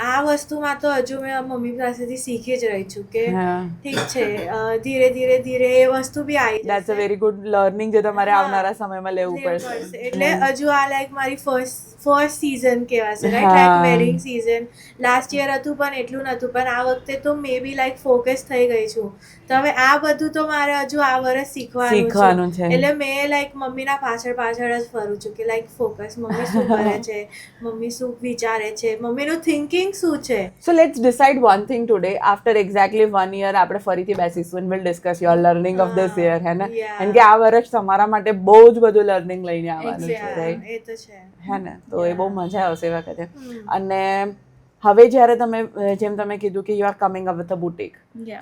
Speaker 3: આ વસ્તુમાં તો હજુ મેં મમ્મી પાસેથી શીખી જ રહી છું કે ઠીક છે, ધીરે ધીરે એ વસ્તુ બી આવી
Speaker 2: that's a very good learning જે તમારે આવનારા સમયમાં લેવું પડશે.
Speaker 3: એટલે હજુ આ લાઈક મારી ફર્સ્ટ સીઝન કહેવાશે, right? Like wedding season last year હતું પણ એટલું નહોતું, પણ આ વખતે તો મે બી લાઈક ફોકસ થઈ ગઈ છું. તો હવે આ બધું તો મારે હજુ આ વર્ષ શીખવાનું છે. એટલે મેં લાઈક મમ્મીના પાછળ જ ફરું છું કે લાઈક ફોકસ, મમ્મી શું કરે છે, મમ્મી શું વિચારે છે, મમ્મીનું થિંકિંગ શું છે.
Speaker 2: So let's decide one thing today. After exactly 1 year આપણે ફરીથી બેસીશું and will discuss your learning of this year, હે ને? કારણ કે આ વર્ષ તમારા માટે બહુ જ બધું લર્નિંગ લઈને આવવાનું છે, રાઈટ?
Speaker 3: એ તો છે,
Speaker 2: હે ને? તો એ બહુ મજા આવશે એ વખતે. અને હવે જ્યારે તમે જેમ તમે કીધું કે you are coming up with a boutique,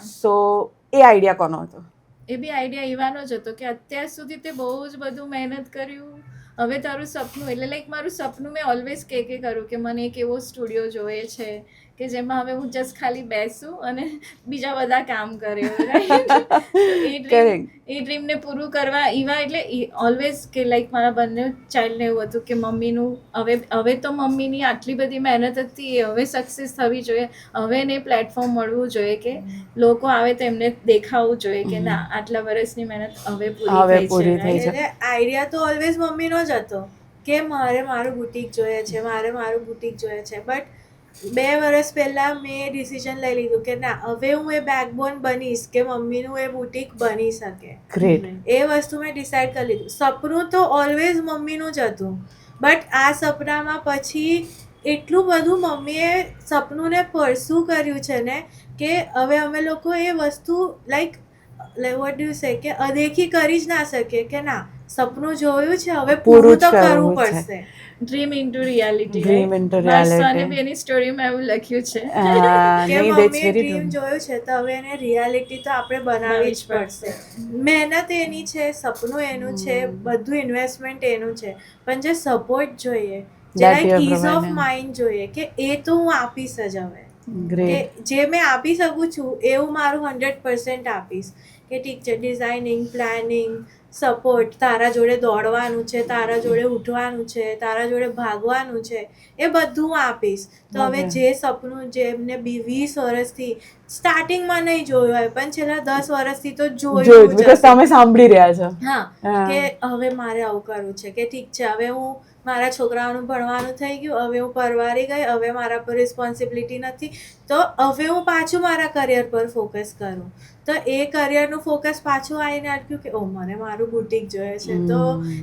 Speaker 2: so A idea કોનો હતો?
Speaker 1: એ બી આઈડિયા ઈવાનો જ હતો કે અત્યાર સુધી તે બહુ જ બધું મહેનત કર્યું, હવે તારું સપનું, એટલે લાઈક મારું સપનું મેં ઓલવેઝ કે કરું કે મને એક એવો સ્ટુડિયો જોઈએ છે કે જેમાં હવે હું જસ્ટ ખાલી બેસું અને બીજા બધા કામ કર્યું. એ ડ્રીમને પૂરું કરવા ઈવા એટલે ઓલવેઝ કે લાઈક મારા બંને ચાઇલ્ડને એવું હતું કે મમ્મીનું હવે તો મમ્મીની આટલી બધી મહેનત હતી એ હવે સક્સેસ થવી જોઈએ, હવે એને પ્લેટફોર્મ મળવું જોઈએ કે લોકો આવે તો એમને દેખાવું જોઈએ કે ના આટલા વર્ષની મહેનત હવે પૂરી થઈ છે.
Speaker 3: એટલે આઈડિયા તો ઓલવેઝ મમ્મીનો જ હતો કે મારે મારું બુટીક જોઈએ છે, બટ 2 વર્ષ પહેલા મેં ડિસિઝન લઈ લીધું કે ના, હવે હું એ બેકબોન બનીશ કે મમ્મીનું એ બુટીક બની શકે. એ વસ્તુ મેં ડિસાઈડ કરી લીધું. સપનું તો ઓલવેઝ મમ્મીનું જ હતું, બટ આ સપનામાં પછી એટલું બધું મમ્મીએ સપનુંને પરસ્યુ કર્યું છે ને કે હવે અમે લોકો એ વસ્તુ લાઈક વોટ ડુ સે કે અદેખી કરી જ ના શકીએ કે ના, સપનું જોયું છે, હવે પૂરું તો કરવું પડશે.
Speaker 1: Dream into reality.
Speaker 2: રિયાલિટી.
Speaker 1: એની સ્ટોરીમાં એવું લખ્યું છે
Speaker 3: કે મમ્મીએ ડ્રીમ જોયું છે તો હવે એને રિયાલિટી તો આપણે બનાવવી જ પડશે. મહેનત એની છે, સપનું એનું છે, બધું ઇન્વેસ્ટમેન્ટ એનું છે, પણ જે સપોર્ટ જોઈએ, જે લાઈક ઇઝ ઓફ માઇન્ડ જોઈએ કે એ તો હું આપીશ જ. હવે કે જે મેં આપી શકું છું એવું મારું 100% આપીશ કે ઠીક છે, ડિઝાઇનિંગ, પ્લાનિંગ, સપોર્ટ, તારા જોડે દોડવાનું છે, તારા જોડે ઉઠવાનું છે, તારા જોડે ભાગવાનું છે, એ બધું હું આપીશ. તો હવે જે સપનું જેમને 20 વર્ષથી સ્ટાર્ટિંગમાં નહીં જોયું હોય પણ છેલ્લા 10 વર્ષથી તો જોયું જ હશે.
Speaker 2: તમે સાંભળી રહ્યા છો.
Speaker 3: હા, કે હવે મારે આવું કરવું છે કે ઠીક છે, હવે હું મારા છોકરાઓનું ભણવાનું થઈ ગયું, હવે હું પરવારી ગઈ, હવે મારા પર રિસ્પોન્સિબિલિટી નથી, તો હવે હું પાછું મારા કરિયર પર ફોકસ કરું. તો એ કરિયરનું ફોકસ પાછું આવીને અટક્યું કે મને મારું બુટીક જોઈએ છે. તો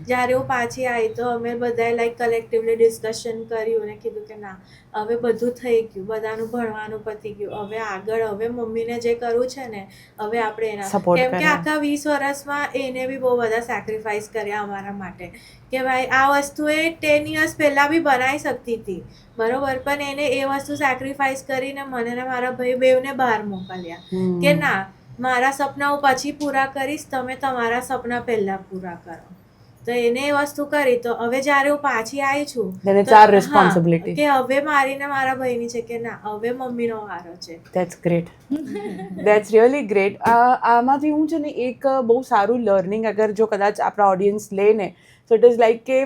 Speaker 3: જ્યારે હું પાછી આવી તો અમે બધાએ લાઈક કલેક્ટિવલી ડિસ્કશન કર્યું અને કીધું કે ના, હવે બધું થઈ ગયું, બધાનું ભણવાનું પતી ગયું, હવે આગળ હવે મમ્મીને જે કરવું છે ને હવે આપણે એના, કેમ કે આખા 20 વર્ષમાં એને બી બહુ બધા સેક્રિફાઈસ કર્યા અમારા માટે કે ભાઈ આ વસ્તુ એ 10 years પહેલાં બી બનાવી શકતી હતી, બરોબર, પણ એને એ વસ્તુ સેક્રિફાઈસ કરીને મને ને મારા ભાઈ બેવને બહાર મોકલ્યા કે ના, મારા સપના હું પછી પૂરા કરીશ, તમે તમારા સપના પહેલા પૂરા કરો. તો એને એ વસ્તુ કરી. તો હવે જ્યારે હું પાછી આવી છું કે હવે મારી ને મારા ભાઈની છે કે ના, હવે મમ્મીનો વારો છે.
Speaker 2: That's great, that's really great. આમાંથી હું છે ને એક બહુ સારું લર્નિંગ અગર જો કદાચ આપણા ઓડિયન્સ લે ને, સો ઇટ ઇઝ લાઈક કે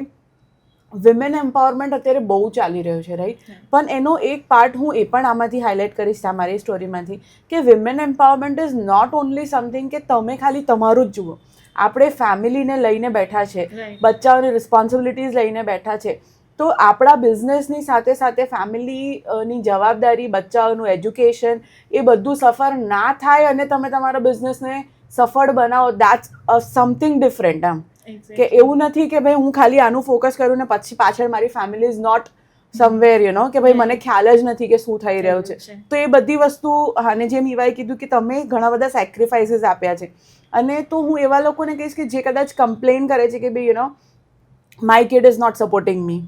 Speaker 2: વિમેન એમ્પાવરમેન્ટ અત્યારે બહુ ચાલી રહ્યું છે, રાઈટ? પણ એનો એક પાર્ટ હું એ પણ આમાંથી હાઇલાઇટ કરીશ તમારી સ્ટોરીમાંથી કે women empowerment is not only something કે તમે ખાલી તમારું જ જુઓ. આપણે ફેમિલીને લઈને બેઠા છે, બચ્ચાઓની રિસ્પોન્સિબિલિટીઝ લઈને બેઠા છે, તો આપણા બિઝનેસની સાથે સાથે ફેમિલીની જવાબદારી, બચ્ચાઓનું એજ્યુકેશન, એ બધું સફર ના થાય અને તમે તમારા બિઝનેસને સફળ બનાવો, દેટ્સ સમથિંગ ડિફરન્ટ. આમ કે એવું નથી કે ભાઈ હું ખાલી આનું ફોકસ કરું ને પછી પાછળ મારી ફેમિલી ઇઝ નોટ સમવેર કે ભાઈ મને ખ્યાલ જ નથી કે શું થઈ રહ્યું છે. તો એ બધી વસ્તુ, અને જેમ ઈવાએ કીધું કે તમે ઘણા બધા સેક્રિફાઈસીસ આપ્યા છે, અને તો હું એવા લોકોને કહીશ કે જે કદાચ કમ્પ્લેન કરે છે કે ભાઈ my kid is not supporting me,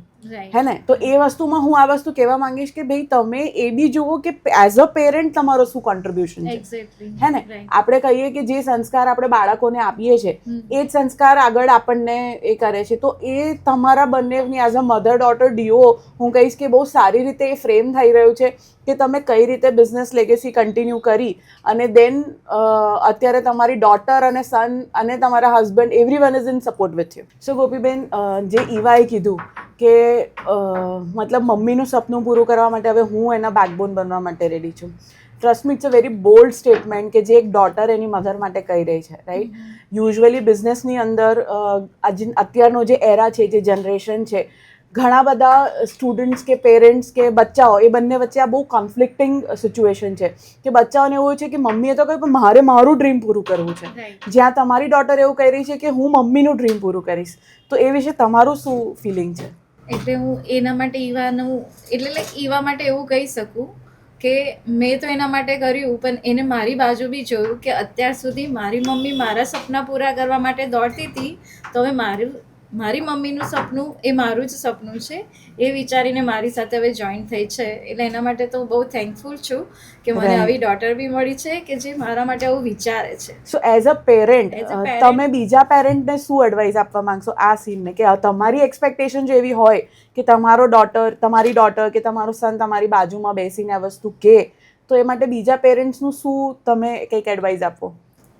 Speaker 2: હે ને? તો એ વસ્તુમાં હું આ વસ્તુ કહેવા માંગીશ કે ભાઈ તમે એ બી જુઓ કે એઝ અ પેરેન્ટ તમારો શું કોન્ટ્રીબ્યુશન છે, હે ને? આપણે કહીએ કે જે સંસ્કાર આપણે બાળકોને આપીએ છીએ એ જ સંસ્કાર આગળ આપણને એ કરે છે. તો એ તમારા બંનેની as a mother daughter duo હું કહીશ કે બહુ સારી રીતે એ ફ્રેમ થઈ રહ્યું છે કે તમે કઈ રીતે બિઝનેસ લેગેસી કન્ટિન્યુ કરી અને દેન અત્યારે તમારી ડોટર અને સન અને તમારા husband everyone is in support with you. So ગોપીબેન, જે ઈવાએ કીધું કે મતલબ મમ્મીનું સપનું પૂરું કરવા માટે હવે હું એના બેકબોન બનવા માટે રેડી છું. Trust me, it's a very bold statement કે જે એક ડોટર એની મધર માટે કહી રહી છે, રાઈટ? યુઝ્યુઅલી બિઝનેસની અંદર અત્યારનો જે એરા છે, જે જનરેશન છે, ઘણા બધા સ્ટુડન્ટ્સ કે પેરેન્ટ્સ કે બચ્ચાઓ, એ બંને વચ્ચે આ બહુ કોન્ફ્લિક્ટિંગ સિચ્યુએશન છે કે બચ્ચાઓને એવું છે કે મમ્મીએ તો કહ્યું પણ મારે મારું ડ્રીમ પૂરું કરવું છે, જ્યાં તમારી ડોટર એવું કહી રહી છે કે હું મમ્મીનું ડ્રીમ પૂરું કરીશ. તો એ વિશે તમારું શું ફિલિંગ છે?
Speaker 1: એટલે હું એના માટે ઈવા માટે એવું કહી શકું કે મેં તો એના માટે કર્યું, પણ એને મારી બાજુ બી જોયું કે અત્યાર સુધી મારી મમ્મી મારા સપના પૂરા કરવા માટે દોડતી હતી, તો હવે મારી મમ્મીનું સપનું એ મારું જ સપનું છે એ વિચારીને મારી સાથે હવે જોઈન થઈ છે. એટલે એના માટે તો બહુ થેન્કફુલ છું કે મને આવી ડોટર બી મળી છે કે જે મારા માટે આવું વિચારે છે.
Speaker 2: સો એઝ અ પેરેન્ટ તમે બીજા પેરેન્ટને શું એડવાઇસ આપવા માંગશો આ સીનને, કે તમારી એક્સપેક્ટેશન જો એવી હોય કે તમારી ડોટર કે તમારો સન તમારી બાજુમાં બેસીને આ વસ્તુ કહે, તો એ માટે બીજા પેરેન્ટ્સનું શું તમે કંઈક એડવાઇસ આપો?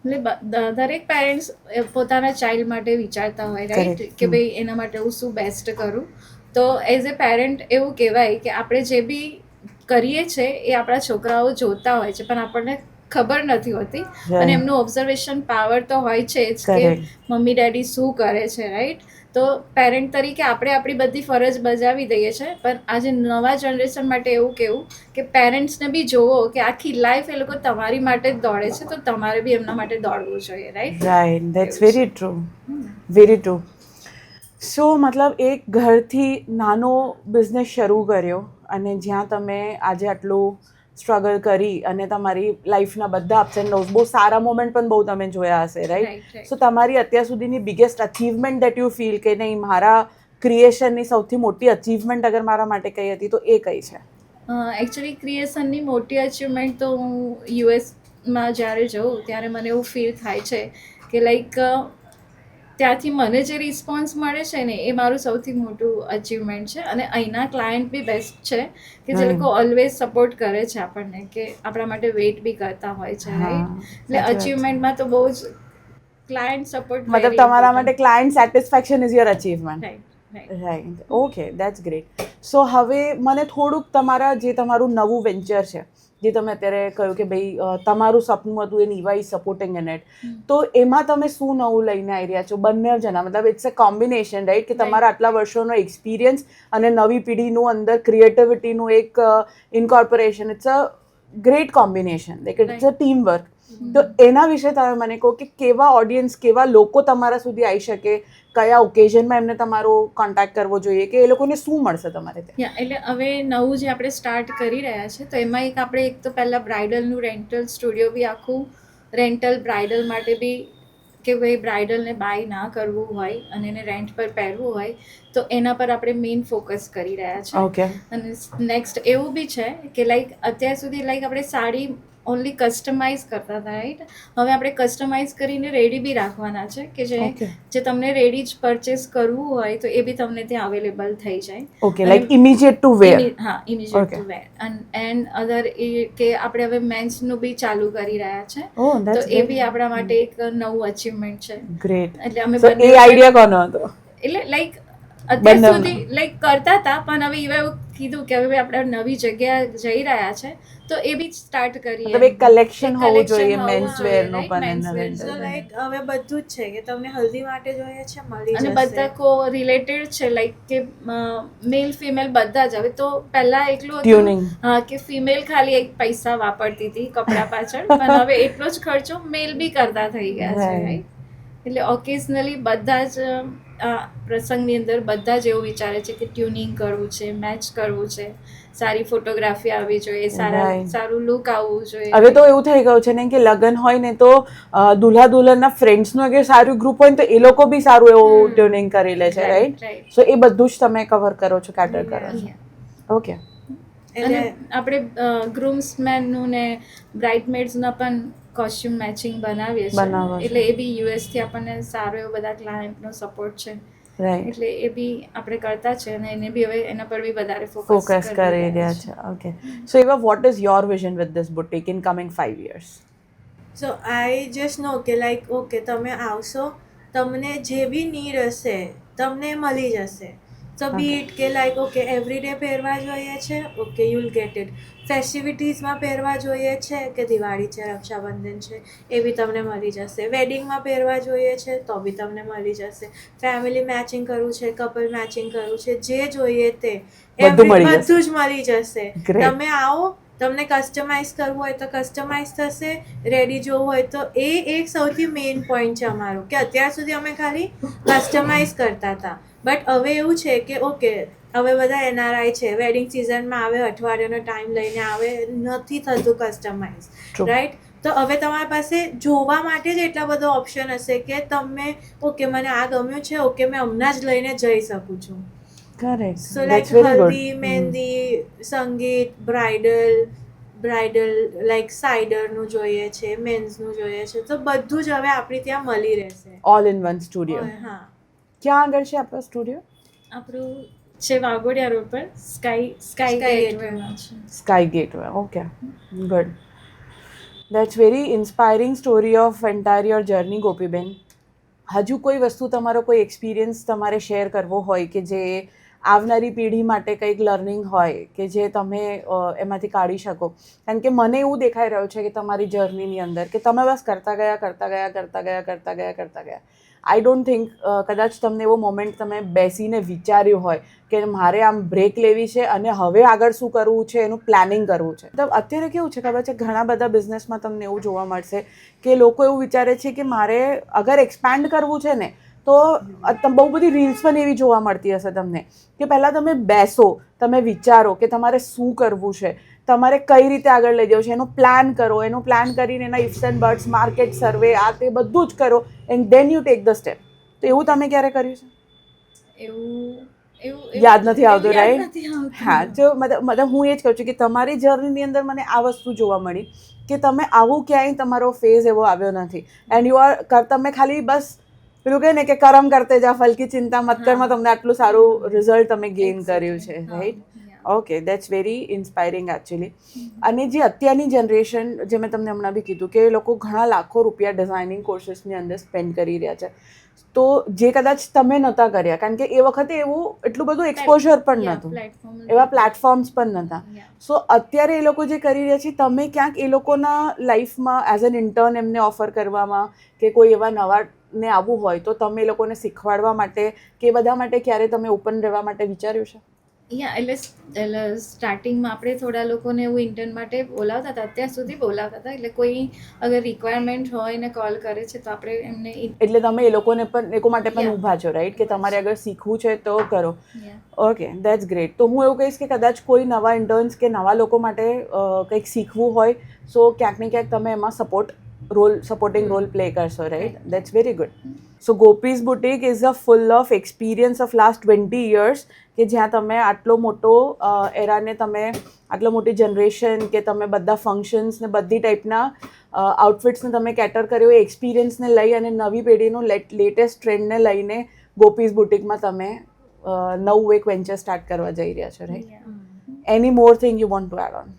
Speaker 1: એટલે દરેક પેરેન્ટ્સ પોતાના ચાઇલ્ડ માટે વિચારતા હોય, રાઈટ, કે ભાઈ એના માટે હું શું બેસ્ટ કરું. તો એઝ એ પેરેન્ટ એવું કહેવાય કે આપણે જે બી કરીએ છીએ એ આપણા છોકરાઓ જોતા હોય છે, પણ આપણને ખબર નથી હોતી, અને એમનું ઓબ્ઝર્વેશન પાવર તો હોય છે જ કે મમ્મી ડેડી શું કરે છે, રાઈટ. તો પેરેન્ટ તરીકે આપણે આપણી બધી ફરજ બજાવી દઈએ છીએ, પણ આજે નવા જનરેશન માટે એવું કહેવું કે પેરેન્ટ્સને બી જોવો કે આખી લાઈફ એ લોકો તમારી માટે જ દોડે છે, તો તમારે બી એમના માટે દોડવું જોઈએ, right.
Speaker 2: Right, that's very true, very true. So મતલબ એક ઘરથી નાનો બિઝનેસ શરૂ કર્યો અને જ્યાં તમે આજે આટલું સ્ટ્રગલ કરી અને તમારી લાઈફના બધા અપ્સ એન્ડ ડોન્સ, બહુ સારા મોમેન્ટ પણ બહુ તમે જોયા હશે, રાઈટ? સો તમારી અત્યાર સુધીની biggest achievement that you feel કે નહીં, મારા ક્રિએશનની સૌથી મોટી અચીવમેન્ટ અગર મારા માટે કઈ હતી તો એ કઈ છે?
Speaker 1: એકચ્યુઅલી ક્રિએશનની મોટી અચીવમેન્ટ તો હું યુએસમાં જ્યારે જઉં ત્યારે મને એવું ફીલ થાય છે કે લાઈક ત્યાંથી મને જે રિસ્પોન્સ મળે છે ને એ મારું સૌથી મોટું અચીવમેન્ટ છે. અને અહીંના ક્લાયન્ટ બી બેસ્ટ છે કે જે લોકો ઓલવેઝ સપોર્ટ કરે છે આપણને, કે આપણા માટે વેઇટ બી કરતા હોય છે, રાઈટ. એટલે અચીવમેન્ટમાં તો બહુ જ ક્લાયન્ટ સપોર્ટ,
Speaker 2: મતલબ તમારા માટે client satisfaction is your achievement.
Speaker 1: Right.
Speaker 2: Okay, that's great. So હવે મને થોડુંક તમારું નવું વેન્ચર છે જે તમે અત્યારે કહ્યું કે ભાઈ તમારું સપનું હતું and Eva is supporting in it, તો એમાં તમે શું નવું લઈને આવી રહ્યા છો બંને જણા? મતલબ ઇટ્સ અ કોમ્બિનેશન, રાઈટ, કે તમારા આટલા વર્ષોનો એક્સપિરિયન્સ અને નવી પેઢીનું અંદર ક્રિએટિવિટીનું એક incorporation. It's a great combination, like it's a team work. તો એના વિશે તમે મને કહો કે કેવા ઓડિયન્સ, કેવા લોકો તમારા સુધી આવી શકે, કયા ઓકેઝનમાં એમને તમારો કોન્ટેક્ટ કરવો જોઈએ, કે એ લોકોને શું મળશે તમારે ત્યાં?
Speaker 1: એટલે હવે નવું જે આપણે સ્ટાર્ટ કરી રહ્યા છે તો એમાં આપણે એક તો પહેલાં બ્રાઇડલનું રેન્ટલ સ્ટુડિયો બી આખું રેન્ટલ બ્રાઇડલ માટે બી, કે ભાઈ બ્રાઇડલને બાય ના કરવું હોય અને એને રેન્ટ પર પહેરવું હોય તો એના પર આપણે મેઇન ફોકસ કરી રહ્યા છે.
Speaker 2: ઓકે.
Speaker 1: અને નેક્સ્ટ એવું બી છે કે લાઈક અત્યાર સુધી લાઈક આપણે સાડી ઓનલી કસ્ટમાઇઝ કરતા હતા, રાઈટ. હવે આપણે કસ્ટમાઇઝ કરીને રેડી બી રાખવાના છે કે જે તમને રેડી જ પરચેસ કરવું હોય તો એ બી તમને ત્યાં અવેલેબલ થઈ જાય.
Speaker 2: Okay, like immediate to wear.
Speaker 1: હા, immediate to wear. And other કે આપણે હવે મેન્સનું બી ચાલુ કરી રહ્યા છે, તો એ બી આપણા માટે એક નવું અચીવમેન્ટ છે.
Speaker 2: ગ્રેટ.
Speaker 1: એટલે અમે
Speaker 2: એ આઈડિયા કોનો હતો?
Speaker 1: એટલે લાઈક અત્યાર સુધી લાઈક કરતા હતા, પણ હવે એવા એવું કીધું કે હવે આપણે નવી જગ્યા જઈ રહ્યા છે તો એ બી સ્ટાર્ટ કરીએ.
Speaker 2: મતલબ એક કલેક્શન હોવું જોઈએ મેન્સ વેરનું પણ.
Speaker 3: સો લાઈક હવે બધું જ છે કે તમને હલ્દી માટે જોઈએ છે, મળી જશે.
Speaker 1: અને બધા કો રિલેટેડ છે, લાઈક કે મેલ ફિમેલ બધા જ. હવે તો પહેલા એટલું હતું હા કે ફિમેલ ખાલી એક પૈસા વાપરતી હતી કપડાં પાછળ, પણ હવે એટલો જ ખર્ચો મેલ બી કરતા થઈ ગયા છે, રાઈટ. એટલે ઓકેઝનલી બધા જ પ્રસંગની અંદર બધા જ એવું વિચારે છે કે ટ્યુનિંગ કરવું છે, મેચ કરવું છે, સારી ફોટોગ્રાફી આવવી જોઈએ, સારું લુક આવવું જોઈએ.
Speaker 2: હવે તો એવું થઈ ગયું છે ને કે લગ્ન હોય ને તો દુલ્હા દુલ્હનના ફ્રેન્ડ્સનું અગર સારું ગ્રુપ હોય ને તો એ લોકો બી સારું એવું ટ્યુનિંગ કરી લે છે, રાઈટ. સો એ બધું જ તમે કવર કરો છો, કેટર કરો છો. ઓકે.
Speaker 1: અને આપણે ગ્રૂમ્સમેનનું ને બ્રાઇડમેડ્સના પણ કોસ્ચ્યુમ મેચિંગ બનાવીએ છીએ, એટલે એ બી યુએસથી આપણને સારો એવો બધા ક્લાયન્ટનો સપોર્ટ છે, એટલે એ બી આપણે કરતા છે અને એને બી હવે એના પર બી વધારે ફોકસ કરી રહ્યા છે.
Speaker 2: ઓકે. સો એવા what is your vision with this boutique in coming 5 years?
Speaker 3: So I just know કે લાઈક ઓકે તમે આવશો, તમને જે બી નીડ હશે તમને મળી જશે. તો બી ઇટ કે લાઈક ઓકે એવરીડે પહેરવા જોઈએ છે, okay you will get it. ફેસ્ટિવિટીઝમાં પહેરવા જોઈએ છે કે દિવાળી છે, રક્ષાબંધન છે, એ બી તમને મળી જશે. વેડિંગમાં પહેરવા જોઈએ છે તો બી તમને મળી જશે. ફેમિલી મેચિંગ કરવું છે, કપલ મેચિંગ કરવું છે, જે જોઈએ તે
Speaker 2: બધું મળી જશે.
Speaker 3: બધું જ મળી જશે.
Speaker 2: Great.
Speaker 3: તમે આવો, તમને કસ્ટમાઇઝ કરવું હોય તો કસ્ટમાઇઝ થશે, રેડી જોવું હોય તો. એ એક સૌથી મેઇન પોઈન્ટ છે અમારું, કે અત્યાર સુધી અમે ખાલી કસ્ટમાઇઝ કરતા હતા, બટ હવે એવું છે કે ઓકે હવે બધા એનઆરઆઈ છે, વેડિંગ સિઝનમાં આવે, અઠવાડિયાનો ટાઈમ લઈને આવે, નથી થતું કસ્ટમાઇઝ,
Speaker 2: True.
Speaker 3: રાઈટ? તો હવે તમારી પાસે જોવા માટે જ એટલા બધા ઓપ્શન હશે કે તમે ઓકે મને આ ગમ્યું છે, ઓકે મેં હમણાં જ લઈને જઈ શકું છું.
Speaker 2: Correct,
Speaker 3: so like
Speaker 2: that's very good.
Speaker 3: Haldi, mehendi, sangeet, bridal like સાઇડરનું જોઈએ છે, મેન્સનું જોઈએ છે, તો બધું જ હવે આપણી ત્યાં મળી રહેશે.
Speaker 2: All in one studio.
Speaker 3: હા,
Speaker 2: ક્યાં આગળ છે આપણો સ્ટુડિયો?
Speaker 1: આપણું છે વાઘોડિયા રોડ પર સ્કાય
Speaker 3: Sky
Speaker 1: ગેટવેમાં છે.
Speaker 2: Sky gateway. Okay, good. That's very inspiring story of entire your journey, Gopiben. હજુ કોઈ વસ્તુ તમારો કોઈ એક્સપિરિયન્સ તમારે શેર કરવો હોય કે જે આવનારી પેઢી માટે કંઈક લર્નિંગ હોય કે જે તમે એમાંથી કાઢી શકો? કારણ કે મને એવું દેખાઈ રહ્યું છે કે તમારી જર્નીની અંદર કે તમે બસ કરતા ગયા. આઈ ડોન્ટ થિંક કદાચ તમને એવો મોમેન્ટ તમે બેસીને વિચાર્યું હોય કે મારે આમ બ્રેક લેવી છે અને હવે આગળ શું કરવું છે એનું પ્લાનિંગ કરવું છે. તો અત્યારે કેવું છે ખબર છે, ઘણા બધા બિઝનેસમાં તમને એવું જોવા મળશે કે લોકો એવું વિચારે છે કે મારે અગર એક્સપાન્ડ કરવું છે ને તો બહુ બધી રીલ્સ પણ એવી જોવા મળતી હશે તમને કે પહેલાં તમે બેસો, તમે વિચારો કે તમારે શું કરવું છે, તમારે કઈ રીતે આગળ લઈ જવું છે, એનું પ્લાન કરીને એના ifs and buts, market survey, આ તે બધું જ કરો and then you take the step. તો એવું તમે ક્યારે કર્યું છે?
Speaker 1: એવું
Speaker 2: યાદ નથી આવતું,
Speaker 1: યાદ
Speaker 2: રાઈટ?
Speaker 1: નથી આવતું.
Speaker 2: હા, જો મતલબ હું એ જ કહું છું કે તમારી જર્નીની અંદર મને આ વસ્તુ જોવા મળી કે તમે આવું ક્યાંય તમારો ફેઝ એવો આવ્યો નથી એન્ડ તમે ખાલી બસ પેલું કહે ને કે કરમ કરતે જા, ફલ કી ચિંતા મત કરમાં તમને આટલું સારું રિઝલ્ટ તમે ગેઇન કર્યું છે, right? Okay, that's very inspiring actually. અને જે અત્યારની જનરેશન, જે મેં તમને હમણાં બી કીધું કે એ લોકો ઘણા લાખો રૂપિયા ડિઝાઇનિંગ કોર્સીસની અંદર સ્પેન્ડ કરી રહ્યા છે, તો જે કદાચ તમે નહોતા કર્યા કારણ કે એ વખતે એવું એટલું બધું એક્સપોઝર પણ નહોતું, એવા પ્લેટફોર્મ્સ પણ નહોતા. સો અત્યારે એ લોકો જે કરી રહ્યા છે, તમે ક્યાંક એ લોકોના લાઈફમાં એઝ એન ઇન્ટર્ન એમને ઓફર કરવામાં કે કોઈ એવા નવાને આવવું હોય તો તમે એ લોકોને શીખવાડવા માટે કે બધા માટે ક્યારે તમે ઓપન રહેવા માટે વિચાર્યું છે?
Speaker 1: એટલે સ્ટાર્ટિંગમાં આપણે થોડા લોકોને એવું ઇન્ટર્ન માટે બોલાવતા હતા, અત્યાર સુધી બોલાવતા હતા. એટલે કોઈ અગર રિક્વાયરમેન્ટ હોય ને કોલ કરે છે તો આપણે એમને
Speaker 2: એટલે તમે એ લોકો માટે પણ ઊભા છો, રાઈટ? કે તમારે અગર શીખવું છે તો કરો. Okay, that's great. તો હું એવું કહીશ કે કદાચ કોઈ નવા ઇન્ટર્ન્સ કે નવા લોકો માટે કંઈક શીખવું હોય સો ક્યાંક ને ક્યાંક તમે એમાં સપોર્ટિંગ રોલ પ્લે કરશો, right? That's very good. So Gopi's boutique is a full of experience of last 20 years કે જ્યાં તમે આટલો મોટો એરાને, તમે આટલો મોટી જનરેશન કે તમે બધા ફંક્શન્સ ને બધી ટાઈપના આઉટફિટ્સને તમે કેટર કર્યો, એ એક્સપિરિયન્સને લઈ અને નવી પેઢીનું લેટેસ્ટ ટ્રેન્ડને લઈને ગોપીઝ બુટીકમાં તમે નવું એક વેન્ચર સ્ટાર્ટ કરવા જઈ રહ્યા છો, right? Any more thing you want to add on?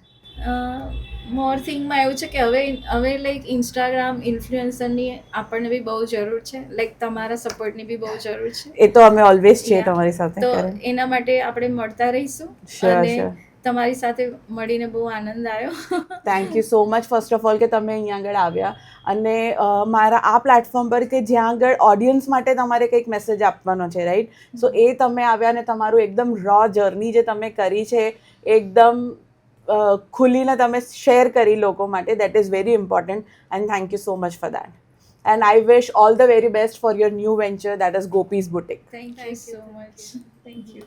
Speaker 1: More થિંગમાં એવું છે કે હવે લાઈક ઇન્સ્ટાગ્રામ ઇન્ફ્લુએન્સરની આપણને બી બહુ જરૂર છે, લાઈક તમારા સપોર્ટની બી બહુ જરૂર છે.
Speaker 2: એ તો અમે ઓલવેઝ છીએ તમારી સાથે.
Speaker 1: તો એના માટે આપણે મળતા રહીશું અને તમારી સાથે મળીને બહુ આનંદ આવ્યો.
Speaker 2: Thank you so much first of all કે તમે અહીંયા આગળ આવ્યા અને મારા આ પ્લેટફોર્મ પર કે જ્યાં આગળ ઓડિયન્સ માટે તમારે કંઈક મેસેજ આપવાનો છે, રાઈટ? સો એ તમે આવ્યા અને તમારું એકદમ રો જર્ની જે તમે કરી છે એકદમ ખુલીને તમે શેર કરી લોકો માટે. That is very important and thank you so much for that. And I wish all the very best for your new venture, that is Gopi's Boutique.
Speaker 1: Thank you so much. Thank you.